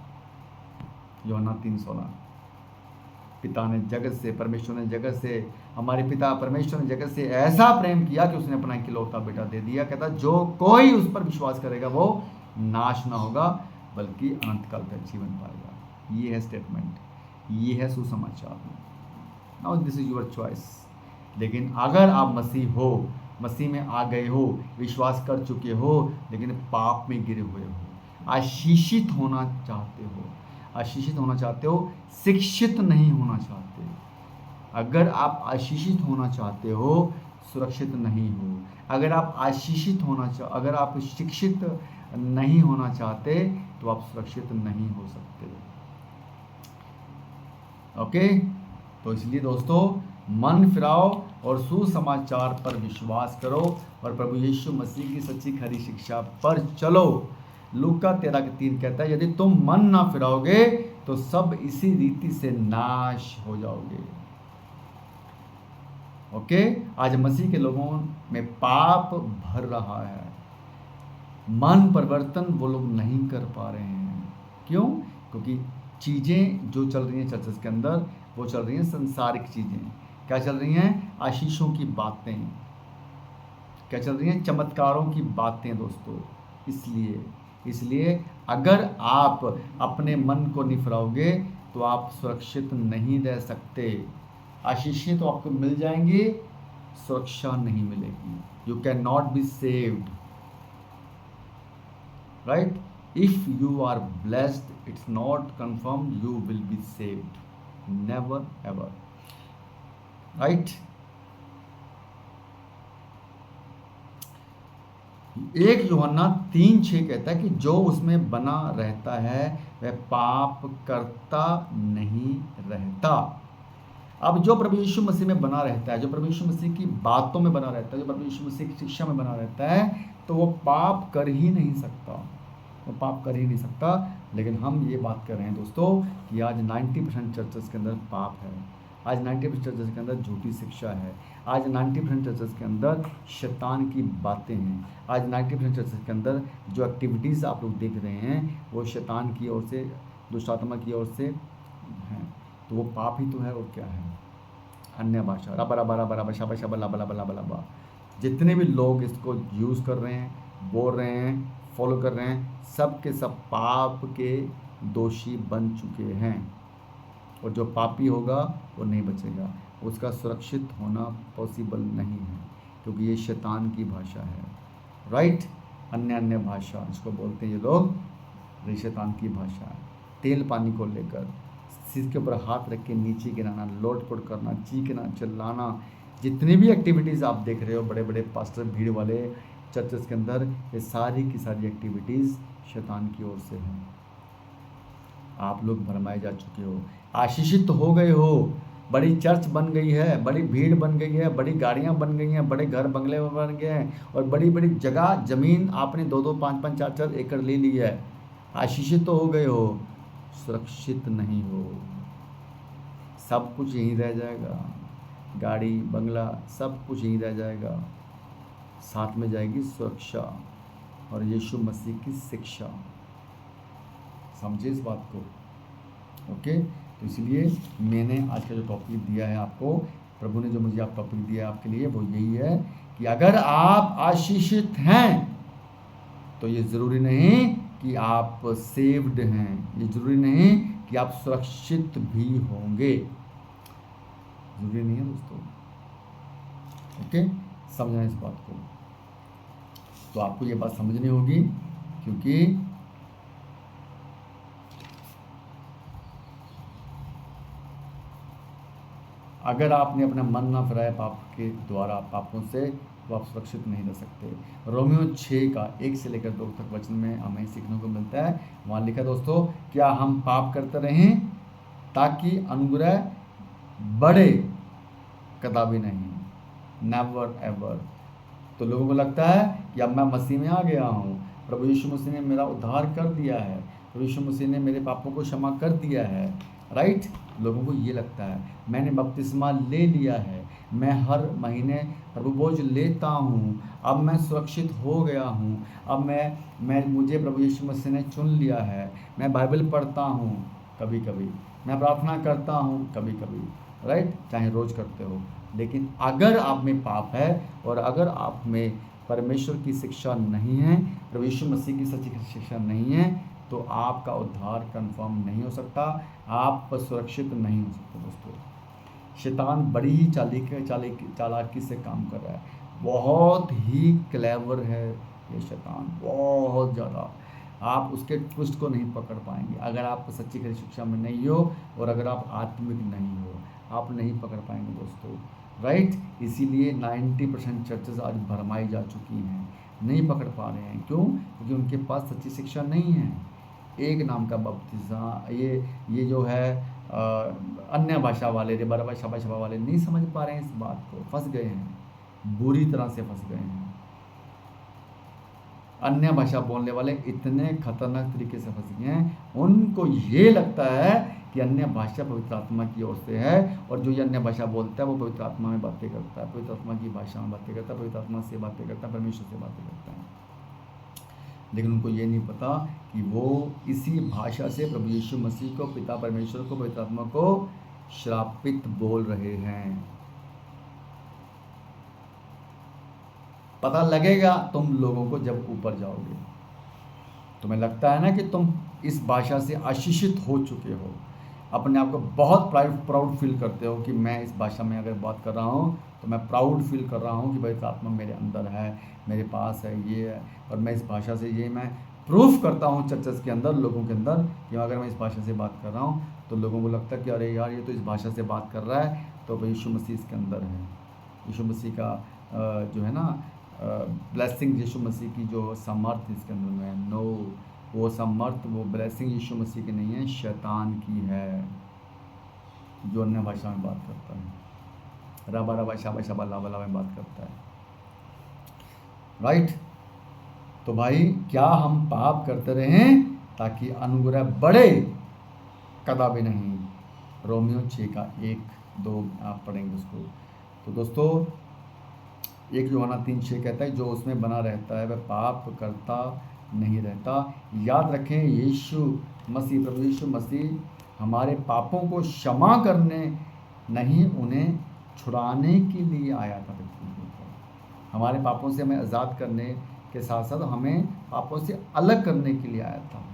यूहन्ना 3:16। पिता ने जगत से, परमेश्वर ने जगत से, हमारे पिता परमेश्वर ने जगत से ऐसा प्रेम किया कि उसने अपना इकलौता बेटा दे दिया। कहता जो कोई उस पर विश्वास करेगा वो नाश ना होगा बल्कि अनंत काल का जीवन पाएगा। ये है स्टेटमेंट, ये है सुसमाचार। Now this is your choice. लेकिन अगर आप मसीह हो, मसीह में आ गए हो, विश्वास कर चुके हो, लेकिन पाप में गिरे हुए हो, आशीषित होना चाहते हो, आशीषित होना चाहते हो, शिक्षित नहीं होना चाहते। अगर आप आशीषित होना चाहते हो, सुरक्षित नहीं हो। अगर आप आशीषित होना अगर आप शिक्षित नहीं होना चाहते तो आप सुरक्षित नहीं हो सकते। ओके, तो इसलिए दोस्तों मन फिराओ और सुसमाचार पर विश्वास करो और प्रभु यीशु मसीह की सच्ची खरी शिक्षा पर चलो। लूका 13:3 कहता है, यदि तुम मन ना फिराओगे तो सब इसी रीति से नाश हो जाओगे। ओके, आज मसीह के लोगों में पाप भर रहा है, मन परिवर्तन वो लोग नहीं कर पा रहे हैं। क्यों? क्योंकि चीज़ें जो चल रही हैं चर्चेस के अंदर वो चल रही हैं संसारिक चीज़ें। क्या चल रही हैं? आशीषों की बातें। क्या चल रही हैं? चमत्कारों की बातें दोस्तों। इसलिए अगर आप अपने मन को नहीं फिराओगे तो आप सुरक्षित नहीं रह सकते। आशीषें तो आपको मिल जाएंगी, सुरक्षा नहीं मिलेगी। You can not be saved, right? If you are blessed it's not confirm you will be saved, never ever, right? 1 यूहन्ना 3:6 कहता है कि जो उसमें बना रहता है वह पाप करता नहीं रहता। अब जो प्रभु यीशु मसीह में बना रहता है, जो प्रभु यीशु मसीह की बातों में बना रहता है, जो प्रभु यीशु मसीह की शिक्षा में बना रहता है, तो वो पाप कर ही नहीं सकता, वो पाप कर ही नहीं सकता। लेकिन हम ये बात कर रहे हैं दोस्तों कि आज 90% चर्चेस के अंदर पाप है, आज 90% चर्चेस के अंदर झूठी शिक्षा है, आज 90% चर्चेस के अंदर शैतान की बातें हैं, आज 90% चर्चेस के अंदर जो एक्टिविटीज़ आप लोग देख रहे हैं वो शैतान की ओर से, दुष्ट आत्मा की ओर से हैं। तो वो पाप ही तो है और क्या है? अन्य भाषा, रबा रबा रबा रबा शबा शबा लबा लबा लबा लबा, जितने भी लोग इसको यूज़ कर रहे हैं, बोल रहे हैं, फॉलो कर रहे हैं, सब के सब पाप के दोषी बन चुके हैं। और जो पापी होगा वो नहीं बचेगा, उसका सुरक्षित होना पॉसिबल नहीं है, क्योंकि ये शैतान की भाषा है, राइट? अन्य भाषा जिसको बोलते हैं ये लोग, ये शैतान की भाषा है। तेल पानी को लेकर सिर के ऊपर हाथ रख के नीचे गिराना, लोटपोट करना, चीखना, चिल्लाना, जितनी भी एक्टिविटीज़ आप देख रहे हो बड़े बड़े पास्टर भीड़ वाले चर्चेस के अंदर, ये सारी की सारी एक्टिविटीज़ शैतान की ओर से हैं। आप लोग भरमाए जा चुके हो, आशीषित तो हो गए हो, बड़ी चर्च बन गई है, बड़ी भीड़ बन गई है, बड़ी गाड़ियाँ बन गई हैं, बड़े घर बंगले बन गए हैं, और बड़ी बड़ी जगह ज़मीन आपने 2-2, 5-5, 4-4 एकड़ ले ली है। आशीषित तो हो गए हो, सुरक्षित नहीं हो। सब कुछ यहीं रह जाएगा, गाड़ी बंगला सब कुछ यहीं रह जाएगा, साथ में जाएगी सुरक्षा और यीशु मसीह की शिक्षा। समझे इस बात को? ओके, तो इसलिए मैंने आज का जो टॉपिक दिया है आपको, प्रभु ने जो मुझे आप टॉपिक दिया है आपके लिए, वो यही है कि अगर आप आशीषित हैं तो ये ज़रूरी नहीं कि आप सेव्ड हैं, ये ज़रूरी नहीं कि आप सुरक्षित भी होंगे, ज़रूरी नहीं है दोस्तों। ओके, समझना इस बात को। तो आपको ये बात समझनी होगी, क्योंकि अगर आपने अपना मन ना फिराया पाप के द्वारा, पापों से, तो आप सुरक्षित नहीं रह सकते। रोमियो 6:1 से लेकर 2 तक वचन में हमें सीखने को मिलता है। वहाँ लिखा दोस्तों, क्या हम पाप करते रहें ताकि अनुग्रह बढ़े? कदापि नहीं, नेवर एवर। तो लोगों को लगता है कि अब मैं मसीह में आ गया हूँ, प्रभु यीशु मसीह ने मेरा उद्धार कर दिया है, प्रभु यीशु मसीह ने मेरे पापों को क्षमा कर दिया है, राइट? लोगों को ये लगता है, मैंने बपतिस्मा ले लिया है, मैं हर महीने प्रभु बोझ लेता हूँ, अब मैं सुरक्षित हो गया हूँ, अब मुझे प्रभु यीशु मसीह ने चुन लिया है, मैं बाइबल पढ़ता हूँ, कभी कभी मैं प्रार्थना करता हूँ कभी कभी, राइट, चाहे रोज़ करते हो, लेकिन अगर आप में पाप है और अगर आप में परमेश्वर की शिक्षा नहीं है, प्रभु यीशु मसीह की सच्ची शिक्षा नहीं है, तो आपका उद्धार कंफर्म नहीं हो सकता, आप सुरक्षित नहीं हो सकते दोस्तों। शैतान बड़ी ही चालाकी से काम कर रहा है, बहुत ही क्लेवर है ये शैतान, बहुत ज़्यादा। आप उसके ट्विस्ट को नहीं पकड़ पाएंगे अगर आप सच्ची खरी शिक्षा में नहीं हो और अगर आप आत्मिक नहीं हो, आप नहीं पकड़ पाएंगे दोस्तों, राइट। इसीलिए 90% चर्चेज आज भरमाई जा चुकी हैं, नहीं पकड़ पा रहे हैं। क्यों? क्योंकि उनके पास सच्ची शिक्षा नहीं है। एक नाम का बपतिस्मा, ये जो है अन्य भाषा वाले, रेबा भाषा वाले नहीं समझ पा रहे हैं इस बात को, फंस गए हैं, बुरी तरह से फंस गए हैं। अन्य भाषा बोलने वाले इतने खतरनाक तरीके से फंस गए हैं, उनको ये लगता है कि अन्य भाषा पवित्र आत्मा की ओर से है, और जो ये अन्य भाषा बोलता है वो पवित्र आत्मा में बातें करता है, पवित्र आत्मा की भाषा में बातें करता है, पवित्र आत्मा से बातें करता है, परमेश्वर से बातें करता है। लेकिन उनको ये नहीं पता कि वो इसी भाषा से प्रभु यीशु मसीह को, पिता परमेश्वर को, पवित्र आत्मा को श्रापित बोल रहे हैं। पता लगेगा तुम लोगों को जब ऊपर जाओगे। तुम्हें लगता है ना कि तुम इस भाषा से आशीषित हो चुके हो, अपने आप को बहुत प्राउड फील करते हो कि मैं इस भाषा में अगर बात कर रहा हूँ तो मैं प्राउड फील कर रहा हूँ कि पवित्र आत्मा मेरे अंदर है, मेरे पास है, ये है, और मैं इस भाषा से ये मैं प्रूफ करता हूँ चर्चेस के अंदर, लोगों के अंदर, कि अगर मैं इस भाषा से बात कर रहा हूँ तो लोगों को लगता है कि अरे यार ये तो इस भाषा से बात कर रहा है, तो यीशु मसीह इसके अंदर है। यीशु मसीह का जो है ना ब्लेसिंग, यीशु मसीह की जो सामर्थ इसके अंदर में है। नो, वो सामर्थ, वो ब्लेसिंग यीशु मसीह की नहीं है, शैतान की है, जो अन्य भाषा में बात करता है, रबा रबा शाबा शाबा लाबा लाबा में बात करता है, राइट। तो भाई क्या हम पाप करते रहें ताकि अनुग्रह बढ़े? कदापि नहीं। रोमियो 6:1-2 आप पढ़ेंगे उसको। तो दोस्तों 1 यूहन्ना 3:6 कहता है, जो उसमें बना रहता है वह पाप करता नहीं रहता। याद रखें, यीशु मसीह, प्रभु यीशु मसीह हमारे पापों को क्षमा करने नहीं, उन्हें छुड़ाने के लिए आया था पृथ्वी के ऊपर। हमारे पापों से हमें आज़ाद करने के साथ साथ हमें पापों से अलग करने के लिए आया था,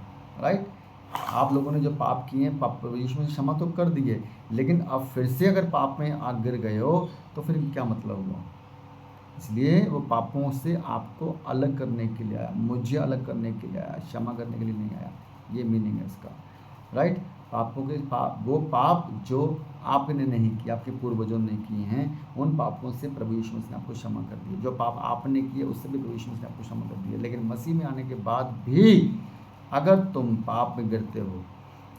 राइट। आप लोगों ने जो पाप किए हैं, पाप प्रभु यीशु ने क्षमा तो कर दिए, लेकिन अब फिर से अगर पाप में आप गिर गए हो तो फिर क्या मतलब हुआ? इसलिए वो पापों से आपको अलग करने के लिए आया, मुझे अलग करने के लिए आया, क्षमा करने के लिए नहीं आया। ये मीनिंग है इसका, राइट। पापों के वो पाप जो आपने नहीं किए, आपके पूर्वजों ने किए हैं, उन पापों से प्रभु यीशु मसीह ने आपको क्षमा कर दिया। जो पाप आपने किए उससे भी प्रभु यीशु मसीह ने आपको क्षमा कर दिया। लेकिन मसीह में आने के बाद भी अगर तुम पाप में गिरते हो,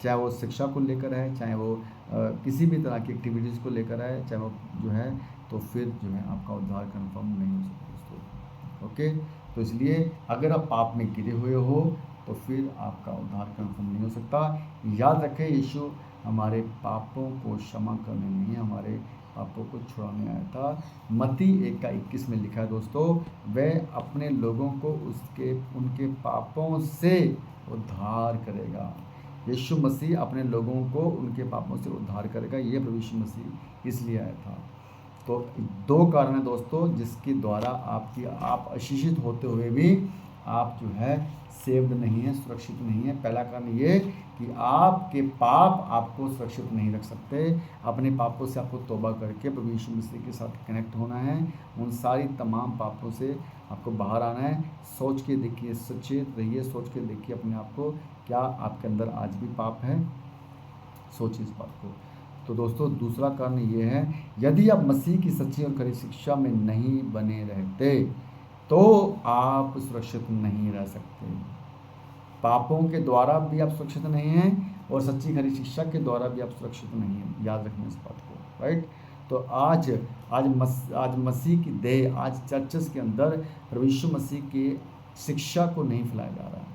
चाहे वो शिक्षा को लेकर है, चाहे वो किसी भी तरह की एक्टिविटीज़ को लेकर है, चाहे वो जो है, तो फिर जो है आपका उद्धार कन्फर्म नहीं हो सकता दोस्तों, ओके। तो इसलिए अगर आप पाप में गिरे हुए हो तो फिर आपका उद्धार कन्फर्म नहीं हो सकता। याद रखें, यीशु हमारे पापों को क्षमा करने नहीं, हमारे पापों को छुड़ाने आया था। मत्ती 1:21 में लिखा है दोस्तों, वह अपने लोगों को उनके पापों से उद्धार करेगा। यीशु मसीह अपने लोगों को उनके पापों से उद्धार करेगा, ये प्रभु यीशु मसीह इसलिए आया था। तो 2 कारण हैं दोस्तों जिसके द्वारा आप आशीषित होते हुए भी आप जो है सेव्ड नहीं है, सुरक्षित नहीं है। पहला कारण ये कि आपके पाप आपको सुरक्षित नहीं रख सकते। अपने पापों से आपको तौबा करके प्रभु यीशु मसीह के साथ कनेक्ट होना है, उन सारी तमाम पापों से आपको बाहर आना है। सोच के देखिए, सचेत रहिए, सोच के देखिए अपने आप को, क्या आपके अंदर आज भी पाप है? सोचिए इस बात को। तो दोस्तों दूसरा कारण ये है, यदि आप मसीह की सच्ची और खरी शिक्षा में नहीं बने रहते तो आप सुरक्षित नहीं रह सकते। पापों के द्वारा भी आप सुरक्षित नहीं हैं और सच्ची खरी शिक्षा के द्वारा भी आप सुरक्षित नहीं हैं। याद रखना इस बात को, राइट। तो आज मसीह की देह, आज चर्चेस के अंदर प्रभु यीशु मसीह की शिक्षा को नहीं फैलाया जा रहा है,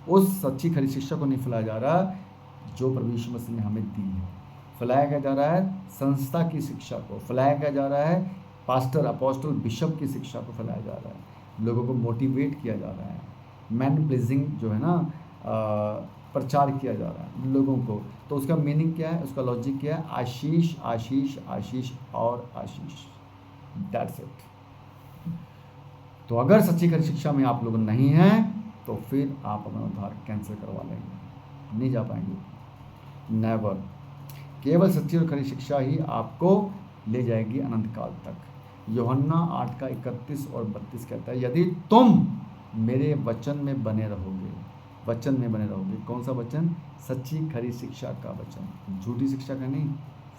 उस सच्ची खरी शिक्षा को नहीं फैलाया जा रहा जो प्रभु यीशु मसीह ने हमें दी है। फैलाया जा रहा है संस्था की शिक्षा को, फैलाया जा रहा है पास्टर, अपोस्टल, बिशप की शिक्षा को फैलाया जा रहा है, लोगों को मोटिवेट किया जा रहा है। मैन प्लीजिंग जो है ना, प्रचार किया जा रहा है लोगों को। तो उसका मीनिंग क्या है, उसका लॉजिक क्या है, आशीष आशीष आशीष और आशीष, दैट्स इट। तो अगर सच्ची खरी शिक्षा में आप लोग नहीं हैं तो फिर आप अपना उद्धार कैंसिल करवा लेंगे, नहीं जा पाएंगे, नेवर। केवल सच्ची और खरी शिक्षा ही आपको ले जाएगी अनंत काल तक। यूहन्ना 8 का 31 और 32 कहता है, यदि तुम मेरे वचन में बने रहोगे, वचन में बने रहोगे, कौन सा वचन, सच्ची खरी शिक्षा का वचन, झूठी शिक्षा का नहीं,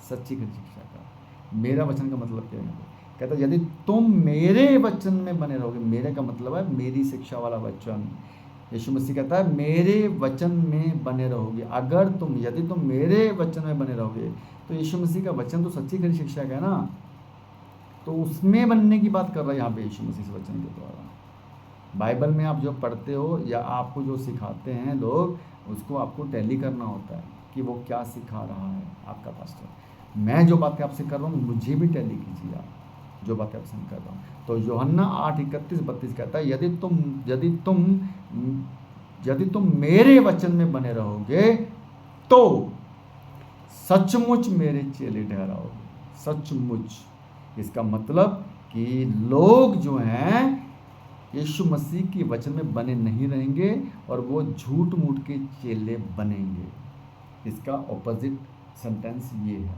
सच्ची खरी शिक्षा का। मेरा वचन का मतलब क्या है, कहता है यदि तुम मेरे वचन में बने रहोगे, मेरे का मतलब है मेरी शिक्षा वाला वचन। यीशु मसीह कहता है मेरे वचन में बने रहोगे, अगर तुम, यदि तुम मेरे वचन में बने रहोगे, तो यीशु मसीह का वचन तो सच्ची खरी शिक्षा का है ना, तो उसमें बनने की बात कर रहा है यहाँ पे यीशु मसीह से वचन के द्वारा। बाइबल में आप जो पढ़ते हो या आपको जो सिखाते हैं लोग, उसको आपको टैली करना होता है कि वो क्या सिखा रहा है आपका पास्टर। मैं जो बातें आपसे कर रहा हूँ मुझे भी टैली कीजिए आप, जो बातें आपसे कर रहा हूँ। तो यूहन्ना 8:31-32 कहता है, यदि तुम मेरे वचन में बने रहोगे तो सचमुच मेरे चेले ठहराओगे, सचमुच। इसका मतलब कि लोग जो हैं यीशु मसीह के वचन में बने नहीं रहेंगे और वो झूठ मूठ के चेले बनेंगे। इसका ऑपोजिट सेंटेंस ये है।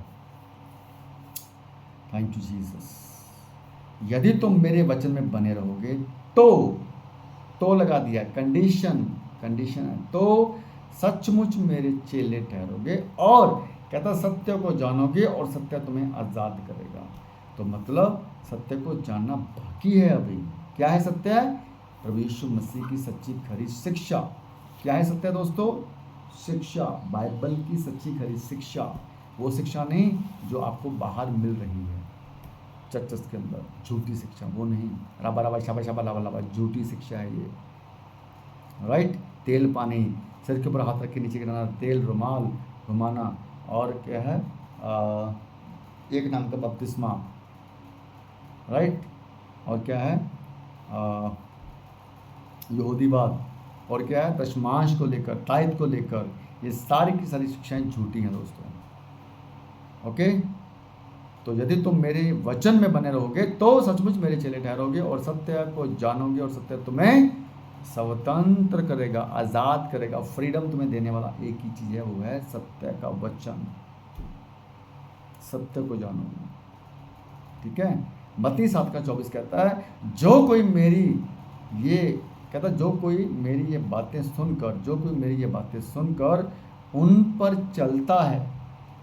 Thank you Jesus. यदि तुम मेरे वचन में बने रहोगे तो लगा दिया, कंडीशन है, तो सचमुच मेरे चेले ठहरोगे, और कहता सत्य को जानोगे और सत्य तुम्हें आज़ाद करेगा। तो मतलब सत्य को जानना बाकी है अभी। क्या है सत्य? प्रभु यीशु मसीह की सच्ची खरी शिक्षा। क्या है सत्य दोस्तों? शिक्षा, बाइबल की सच्ची खरी शिक्षा। वो शिक्षा नहीं जो आपको बाहर मिल रही है चर्चस के अंदर, झूठी शिक्षा, वो नहीं। रबा रबा शाबा शाबा लाबा लाबा, झूठी शिक्षा है ये, राइट। तेल पानी, सिर के ऊपर हाथ रख के नीचे गिराना, तेल रुमाल घुमाना, और क्या है, एक नाम का बपतिस्मा, राइट। और क्या है, यहूदीवाद, और क्या है, दशमांश को लेकर, तायत को लेकर, ये सारी की सारी शिक्षाएं झूठी हैं दोस्तों। ओके। तो यदि तुम मेरे वचन में बने रहोगे तो सचमुच मेरे चेले ठहरोगे और सत्य को जानोगे और सत्य तुम्हें स्वतंत्र करेगा, आज़ाद करेगा। फ्रीडम तुम्हें देने वाला एक ही चीज़ है, वो है सत्य का वचन। सत्य को जानोगे, ठीक है। मत्ती 7:24 कहता है, जो कोई मेरी ये बातें सुनकर उन पर चलता है।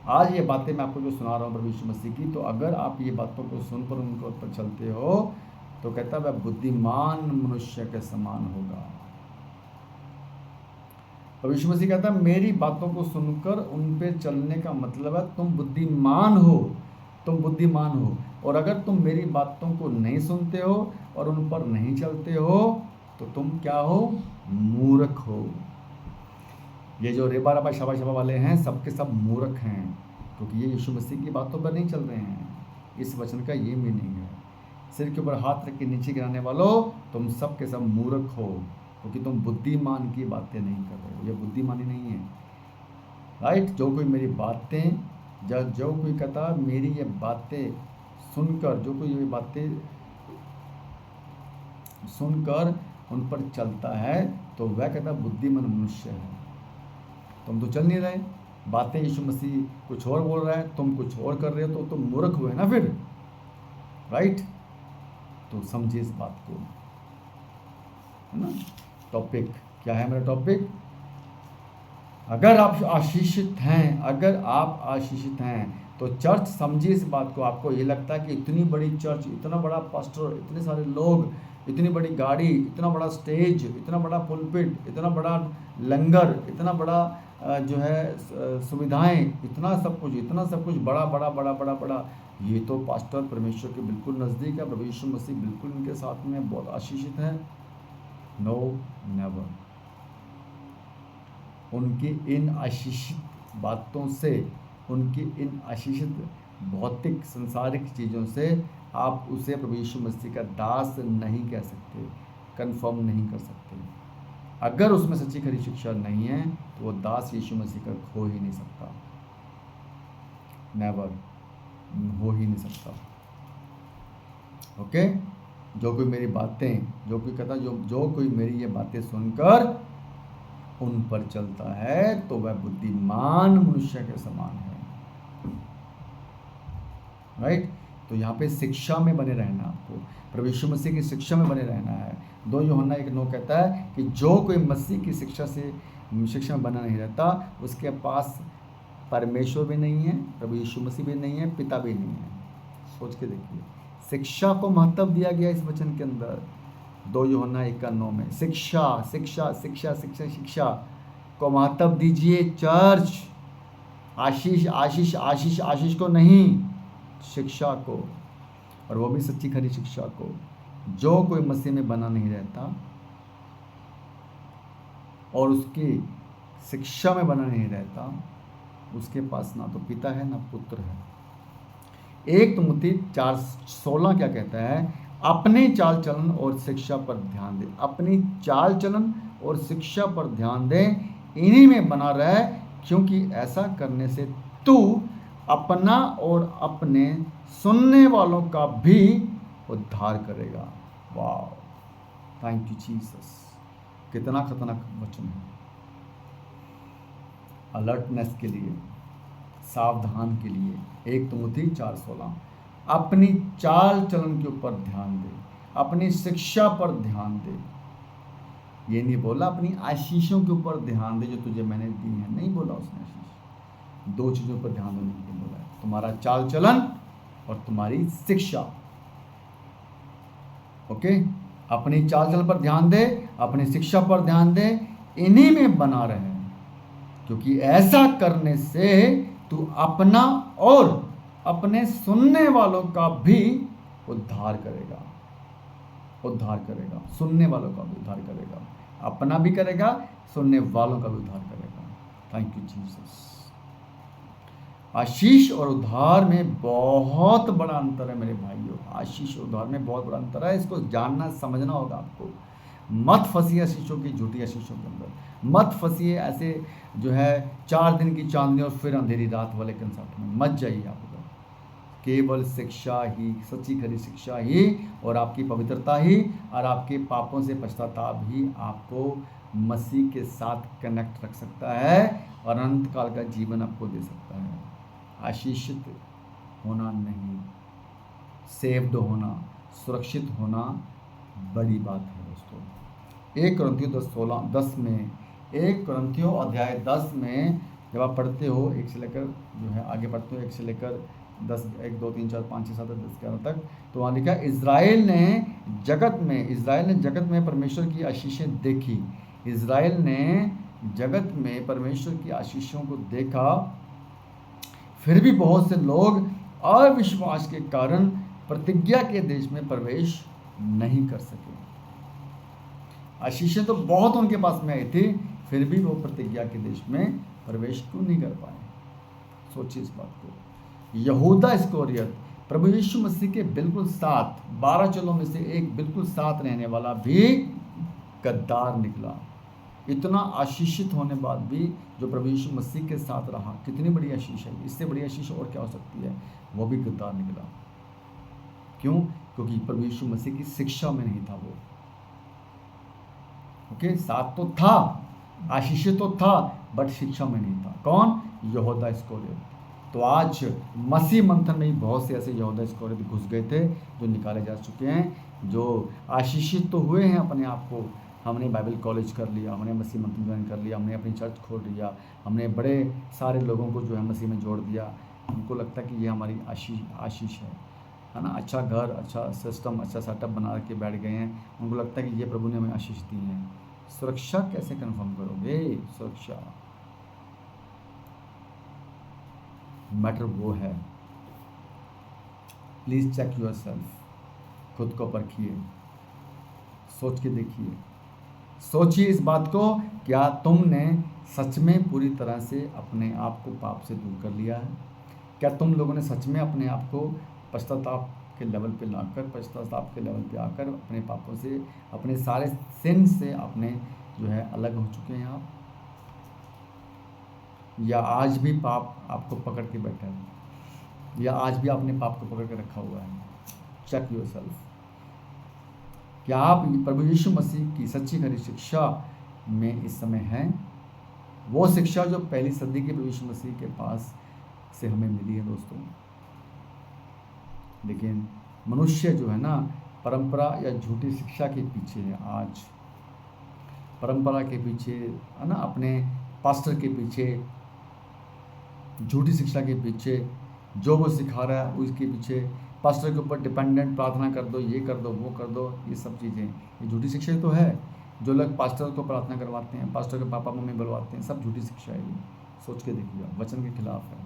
आज ये बातें मैं आपको जो सुना रहा हूँ प्रभु यीशु मसीह की, तो अगर आप ये बातों को सुनकर उनके ऊपर चलते हो तो कहता है वह बुद्धिमान मनुष्य के समान होगा। प्रभु यीशु मसीह कहता है मेरी बातों को सुनकर उन पे चलने का मतलब है तुम बुद्धिमान हो, तुम बुद्धिमान हो। और अगर तुम मेरी बातों को नहीं सुनते हो और उन पर नहीं चलते हो तो तुम क्या हो? मूर्ख हो। ये जो रेबा रबा शबा शबा वाले हैं, सबके सब मूर्ख हैं, क्योंकि ये यीशु मसीह की बातों पर नहीं चल रहे हैं। इस वचन का ये मीनिंग है। सिर के ऊपर हाथ रख के नीचे गिराने वालों, तुम सब के सब मूर्ख हो, क्योंकि तुम बुद्धिमान की बातें नहीं कर रहे हो। ये बुद्धिमानी नहीं है, राइट। जो कोई मेरी बातें, जो कोई कहता मेरी ये बातें सुनकर, जो कोई ये बातें सुनकर उन पर चलता है तो वह कहता बुद्धिमान मनुष्य है। तुम तो चल नहीं रहे, बातें यीशु मसीह कुछ और बोल रहा है, तुम कुछ और कर रहे हो, तो तुम मूर्ख हुए ना फिर, राइट। तो समझिए इस बात को, है ना। टॉपिक क्या है मेरा टॉपिक? अगर आप आशीषित हैं, तो चर्च, समझिए इस बात को। आपको ये लगता है कि इतनी बड़ी चर्च, इतना बड़ा पास्टर, इतने सारे लोग, इतनी बड़ी गाड़ी, इतना बड़ा स्टेज, इतना बड़ा पुलपिट, इतना बड़ा लंगर, इतना बड़ा जो है सुविधाएं, इतना सब कुछ बड़ा बड़ा बड़ा बड़ा बड़ा, ये तो पास्टर परमेश्वर के बिल्कुल नज़दीक है। प्रभु यीशु मसीह बिल्कुल इनके साथ में बहुत आशीषित है। No, never. उनकी इन आशीषित बातों से, उनकी इन आशीषित भौतिक संसारिक चीज़ों से आप उसे प्रभु यीशु मसीह का दास नहीं कह सकते, कंफर्म नहीं कर सकते। अगर उसमें सच्ची खरी शिक्षा नहीं है तो वो दास यीशु मसीह का हो ही नहीं सकता, नेवर, हो ही नहीं सकता। ओके, जो कोई मेरी बातें, जो कोई कहता, जो कोई मेरी ये बातें सुनकर उन पर चलता है तो वह बुद्धिमान मनुष्य के समान है। राइट, तो यहाँ पे शिक्षा में बने रहना, आपको प्रभु यीशु मसीह की शिक्षा में बने रहना है। 2 यूहन्ना 1:9 कहता है कि जो कोई मसीह की शिक्षा में बना नहीं रहता उसके पास परमेश्वर भी नहीं है, प्रभु यीशु मसीह भी नहीं है, पिता भी नहीं है। सोच के देखिए, शिक्षा को महत्व दिया गया इस वचन के अंदर। 2 यूहन्ना 1:9 में शिक्षा शिक्षा शिक्षा शिक्षा शिक्षा को महत्व दीजिए। चर्च, आशीष आशीष आशीष आशीष को नहीं, शिक्षा को, और वो भी सच्ची खरी शिक्षा को। जो कोई मसीह में बना नहीं रहता और उसकी शिक्षा में बना नहीं रहता उसके पास ना तो पिता है ना पुत्र है। 1 तिमुथी 4:16 क्या कहता है? अपने चाल चलन और शिक्षा पर ध्यान दे, अपनी चाल चलन और शिक्षा पर ध्यान दे, इन्हीं में बना रहे, क्योंकि ऐसा करने से तू अपना और अपने सुनने वालों का भी उद्धार करेगा। वाह, थैंक यू जीसस, कितना खतरनाक वचन है। अलर्टनेस के लिए, सावधान के लिए। 1 तिमुथी 4:16, अपनी चाल चलन के ऊपर ध्यान दे, अपनी शिक्षा पर ध्यान दे। ये नहीं बोला अपनी आशीषों के ऊपर ध्यान दे जो तुझे मैंने दी है, नहीं बोला उसने आशीष। 2 चीज़ों पर ध्यान देने के लिए बोला है, तुम्हारा चाल चलन और तुम्हारी शिक्षा। ओके, अपनी चाल चलन पर ध्यान दे, अपनी शिक्षा पर ध्यान दे, इन्हीं में बना रहे, क्योंकि ऐसा करने से तू अपना और अपने सुनने वालों का भी उद्धार करेगा। उद्धार करेगा, सुनने वालों का भी उद्धार करेगा, अपना भी करेगा, सुनने वालों का भी उद्धार करेगा। Thank you Jesus. आशीष और उद्धार में बहुत बड़ा अंतर है मेरे भाइयों, आशीष और उद्धार में बहुत बड़ा अंतर है। इसको जानना समझना होगा आपको। मत फंसिए आशीषों की, झूठी आशीषों के अंदर मत फंसिए, ऐसे जो है 4 दिन की चांदनी और फिर अंधेरी रात वाले कंसेप्ट में मत जाइए आप उधर। केवल शिक्षा ही, सच्ची खरी शिक्षा ही, और आपकी पवित्रता ही, और आपके पापों से पश्चाताप ही आपको मसीह के साथ कनेक्ट रख सकता है और अनंत काल का जीवन आपको दे सकता है। आशीषित होना नहीं, सेव्ड होना, सुरक्षित होना बड़ी बात है दोस्तों। 1 कुरिन्थियों 10 में, 1 कुरिन्थियों अध्याय 10 में जब आप पढ़ते हो, 1 से लेकर जो है आगे पढ़ते हो, 1 से लेकर 10, 1 2 3 4 5 6 7 10 11 तक, तो वहाँ लिखा इज़राइल ने जगत में परमेश्वर की आशीषें देखी। इज़राइल ने जगत में परमेश्वर की आशीषों को देखा, फिर भी बहुत से लोग अविश्वास के कारण प्रतिज्ञा के देश में प्रवेश नहीं कर सके। आशीषें तो बहुत उनके पास में आई थी, फिर भी वो प्रतिज्ञा के देश में प्रवेश क्यों नहीं कर पाए? सोचिए इस बात को। यहूदा इस्करियोत प्रभु यीशु मसीह के बिल्कुल साथ, 12 चेलों में से एक बिल्कुल साथ रहने वाला भी गद्दार निकला। इतना आशीषित होने बाद भी जो प्रभु यीशु मसीह के साथ रहा, कितनी बड़ी आशीष है, इससे बड़ी आशीष और क्या हो सकती है? वो भी गद्दार निकला। क्यों? क्योंकि प्रभु यीशु मसीह की शिक्षा में नहीं था वो। ओके, साथ तो था, आशीषित तो था, बट शिक्षा में नहीं था। कौन? यहूदा इस्करियोत। तो आज मसीह मंथन में ही बहुत से ऐसे यहूदा इस्करियोत घुस गए थे जो निकाले जा चुके हैं, जो आशीषित तो हुए हैं अपने आप को। हमने बाइबल कॉलेज कर लिया, हमने मसीह मंथन ज्वाइन कर लिया, हमने अपनी चर्च खोल लिया, हमने बड़े सारे लोगों को जो है मसीह में जोड़ दिया। हमको लगता है कि ये हमारी आशीष है ना। अच्छा घर, अच्छा सिस्टम, अच्छा सेटअप बना के बैठ गए हैं, उनको लगता है कि ये प्रभु ने हमें आशीष दी है। सुरक्षा कैसे कंफर्म करोगे? सुरक्षा मैटर वो है। प्लीज़ चेक योर सेल्फ, खुद को परखिए, सोच के देखिए, सोचिए इस बात को, क्या तुमने सच में पूरी तरह से अपने आप को पाप से दूर कर लिया है? क्या तुम लोगों ने सच में अपने आप को पश्चाताप के लेवल पे लाकर, पश्चाताप के लेवल पे आकर अपने पापों से, अपने सारे सिन से आपने जो है अलग हो चुके हैं आप, या आज भी पाप आपको पकड़ के बैठा है, या आज भी आपने पाप को पकड़ के रखा हुआ है। Check yourself. क्या आप प्रभु यीशु मसीह की सच्ची खरी शिक्षा में इस समय हैं? वो शिक्षा जो पहली सदी के प्रभु यीशु मसीह के पास से हमें मिली है दोस्तों। लेकिन मनुष्य जो है ना, परंपरा या झूठी शिक्षा के पीछे है आज। परंपरा के पीछे है ना, अपने पास्टर के पीछे, झूठी शिक्षा के पीछे, जो वो सिखा रहा है उसके पीछे, पास्टर के ऊपर डिपेंडेंट, प्रार्थना कर दो, ये कर दो, वो कर दो, ये सब चीज़ें, ये झूठी शिक्षा ही तो है। जो लोग पास्टर को प्रार्थना करवाते हैं, पास्टर के पापा मम्मी बुलवाते हैं, सब झूठी शिक्षा है। ये सोच के देखिए, वचन के खिलाफ है।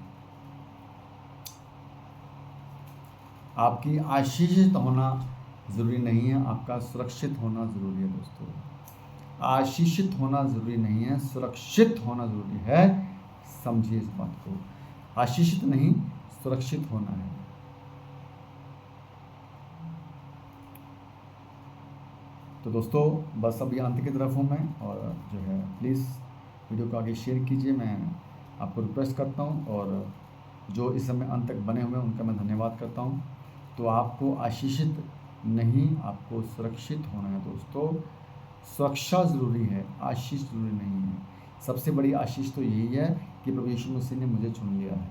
आपकी आशीषित होना ज़रूरी नहीं है, आपका सुरक्षित होना ज़रूरी है दोस्तों। आशीषित होना ज़रूरी नहीं है, सुरक्षित होना ज़रूरी है। समझिए इस बात को। आशीषित नहीं, सुरक्षित होना है। तो दोस्तों बस अभी अंत की तरफ हूँ मैं, और जो है प्लीज़ वीडियो को आगे शेयर कीजिए, मैं आपको रिक्वेस्ट करता हूँ। और जो इस समय अंत तक बने हुए हैं उनका मैं धन्यवाद करता हूँ। तो आपको आशीषित नहीं, आपको सुरक्षित होना है दोस्तों। सुरक्षा ज़रूरी है, आशीष ज़रूरी नहीं है। सबसे बड़ी आशीष तो यही है कि प्रभु यीशु मसीह ने मुझे चुन लिया है,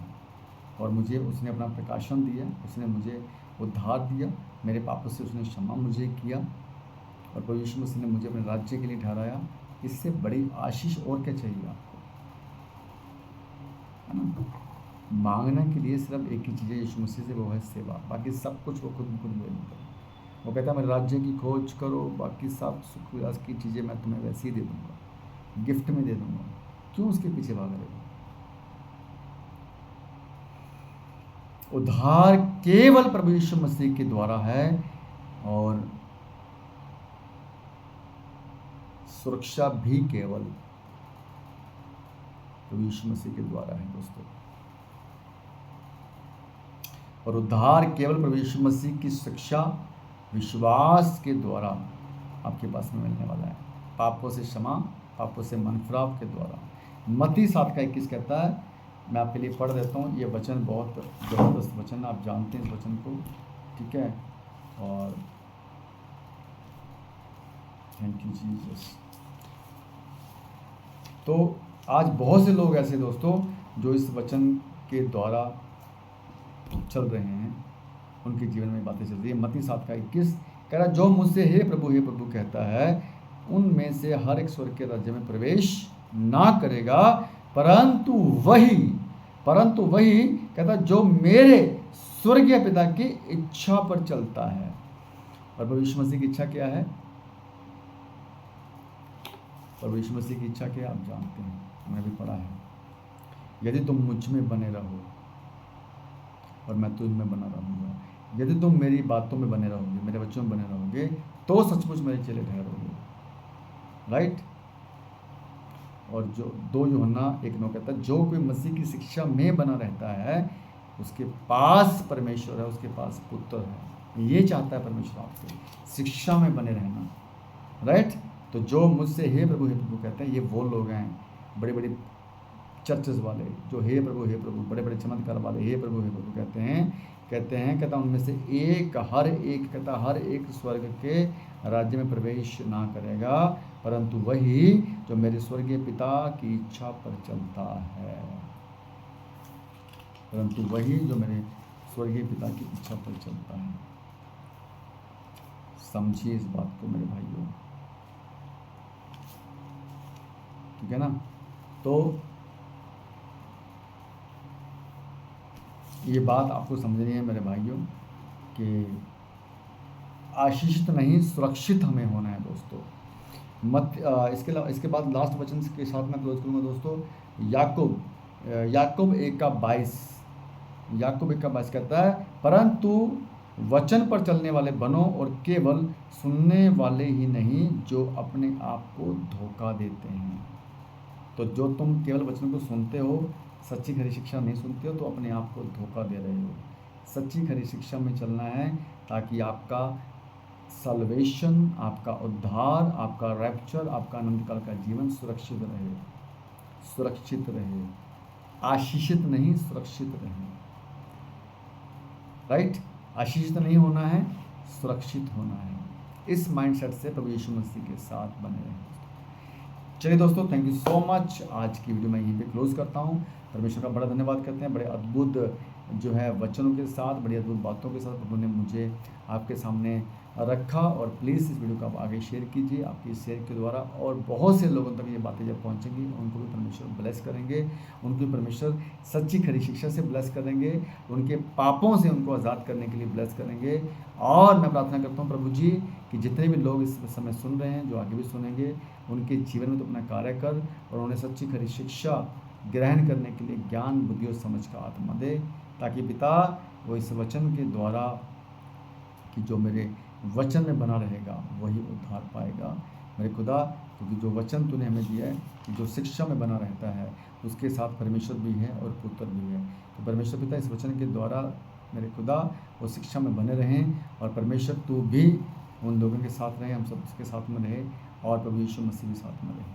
और मुझे उसने अपना प्रकाशन दिया, उसने मुझे उद्धार दिया, मेरे पापों से उसने क्षमा मुझे किया, और प्रभु यीशु मसीह ने मुझे अपने राज्य के लिए ठहराया। इससे बड़ी आशीष और क्या चाहिए आपको, है ना। मांगने के लिए सिर्फ एक ही चीज़ है यीशु मसीह से, वो है सेवा। बाकी सब कुछ वो खुद दे देता है। वो कहता है मेरे राज्य की खोज करो, बाकी सब सुख विलास की चीज़ें मैं तुम्हें वैसे ही दे दूँगा, गिफ्ट में दे दूँगा। क्यों उसके पीछे भाग रहे हो? उद्धार केवल प्रभु यीशु मसीह के द्वारा है, और सुरक्षा भी केवल प्रभु यीशु मसीह के द्वारा है दोस्तों। और उद्धार केवल प्रभु यीशु मसीह की शिक्षा, विश्वास के द्वारा आपके पास में मिलने वाला है। पापों से क्षमा, पापों से मनफिराव के द्वारा। मत्ती 7:21 कहता है, मैं आपके लिए पढ़ देता हूँ। ये वचन बहुत ज़बरदस्त वचन, आप जानते हैं इस वचन को, ठीक है। और थैंक यू जीसस। तो आज बहुत से लोग ऐसे दोस्तों जो इस वचन के द्वारा चल रहे हैं, उनके जीवन में बातें चल रही है। मत्ती 7:21 कह रहा, जो मुझसे हे प्रभु कहता है, उनमें से हर एक स्वर्ग के राज्य में प्रवेश ना करेगा, परंतु वही कहता जो मेरे स्वर्गीय पिता की इच्छा पर चलता है। और प्रभु यीशु मसीह की इच्छा क्या है? प्रभु यीशु मसीह की इच्छा क्या आप जानते हैं, हमने भी पढ़ा है। यदि तुम मुझ में बने रहो और मैं तुझ में बना रहूँगा, यदि तुम मेरी बातों में बने रहोगे, मेरे बच्चों में बने रहोगे, तो सचमुच मेरे चेले ठहरोगे। राइट। और जो 2 यूहन्ना 1:9 कहता है, जो कोई मसीह की शिक्षा में बना रहता है, उसके पास परमेश्वर है, उसके पास पुत्र है। ये चाहता है परमेश्वर आपसे, शिक्षा में बने रहना। राइट। तो जो मुझसे हे प्रभु कहते हैं, ये वो लोग हैं बड़े बड़े चर्चेस वाले, जो हे प्रभु बड़े बड़े चमत्कार वाले हे प्रभु कहते हैं उनमें से हर एक स्वर्ग के राज्य में प्रवेश ना करेगा, परंतु वही जो मेरे स्वर्गीय पिता की इच्छा पर चलता है। परंतु वही जो मेरे स्वर्गीय पिता की इच्छा पर चलता है। समझिए इस बात को मेरे भाइयों, ठीक है ना। तो ये बात आपको समझनी है मेरे भाइयों कि आशीषित नहीं, सुरक्षित हमें होना है दोस्तों। इसके बाद लास्ट वचन के साथ मैं क्लोज करूँगा दोस्तों। याकूब 1:22 कहता है, परंतु वचन पर चलने वाले बनो, और केवल सुनने वाले ही नहीं जो अपने आप को धोखा देते हैं। तो जो तुम केवल वचन को सुनते हो, सच्ची खरी शिक्षा नहीं सुनते हो, तो अपने आप को धोखा दे रहे हो। सच्ची खरी शिक्षा में चलना है ताकि आपका सल्वेशन, आपका उद्धार, आपका रैप्चर, आपका अनंतकाल का जीवन सुरक्षित रहे, सुरक्षित रहे, आशीषित नहीं, सुरक्षित रहे। राइट, आशीषित नहीं होना है, सुरक्षित होना है। इस माइंडसेट से प्रभु यीशु मसीह के साथ बने रहें। चलिए दोस्तों, थैंक यू सो मच। आज की वीडियो मैं यहीं पे क्लोज करता हूँ। परमेश्वर का बड़ा धन्यवाद करते हैं, बड़े अद्भुत जो है वचनों के साथ, बड़ी अद्भुत बातों के साथ प्रभु ने मुझे आपके सामने रखा। और प्लीज़ इस वीडियो को आप आगे शेयर कीजिए। आपके शेयर के द्वारा और बहुत से लोगों तक ये बातें जब पहुंचेंगी, उनको भी परमेश्वर ब्लेस करेंगे, उनको भी परमेश्वर सच्ची खरी शिक्षा से ब्लेस करेंगे, उनके पापों से उनको आज़ाद करने के लिए ब्लेस करेंगे। और मैं प्रार्थना करता हूँ प्रभु जी कि जितने भी लोग इस समय सुन रहे हैं, जो आगे भी सुनेंगे, उनके जीवन में तो अपना कार्य कर और उन्हें सच्ची खरी शिक्षा ग्रहण करने के लिए ज्ञान, बुद्धि और समझ का आत्मा दे, ताकि पिता वो इस वचन के द्वारा कि जो मेरे वचन में बना रहेगा वही उद्धार पाएगा। मेरे खुदा, क्योंकि जो वचन तूने हमें दिया है कि जो शिक्षा में बना रहता है उसके साथ परमेश्वर भी है और पुत्र भी है। तो परमेश्वर पिता इस वचन के द्वारा मेरे खुदा वो शिक्षा में बने रहें, और परमेश्वर तू भी उन लोगों के साथ रहे, हम सब उसके साथ में रहे, और प्रभु यीशु मसीह भी साथ में रहे।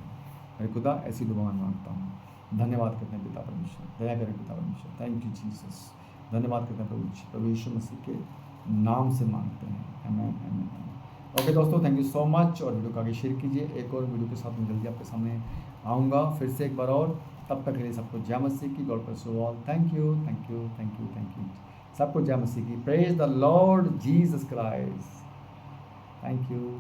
मेरे खुदा, ऐसी दुआ मैं मांगता हूँ। धन्यवाद करते हैं पिता परमेश्वर, दया करें पिता परमेश्वर। Thank you Jesus. धन्यवाद करते हैं प्रभु यीशु मसीह के नाम से मांगते हैं, आमीन आमीन। ओके दोस्तों, थैंक यू सो मच। और वीडियो को आगे शेयर कीजिए। एक और वीडियो के साथ मैं जल्दी आपके सामने आऊँगा फिर से एक बार और। तब तक के लिए सबको जय मसीह की। God bless you all. Thank you thank you thank you thank you. सबको जय मसीह की। Praise the Lord Jesus Christ. Thank you.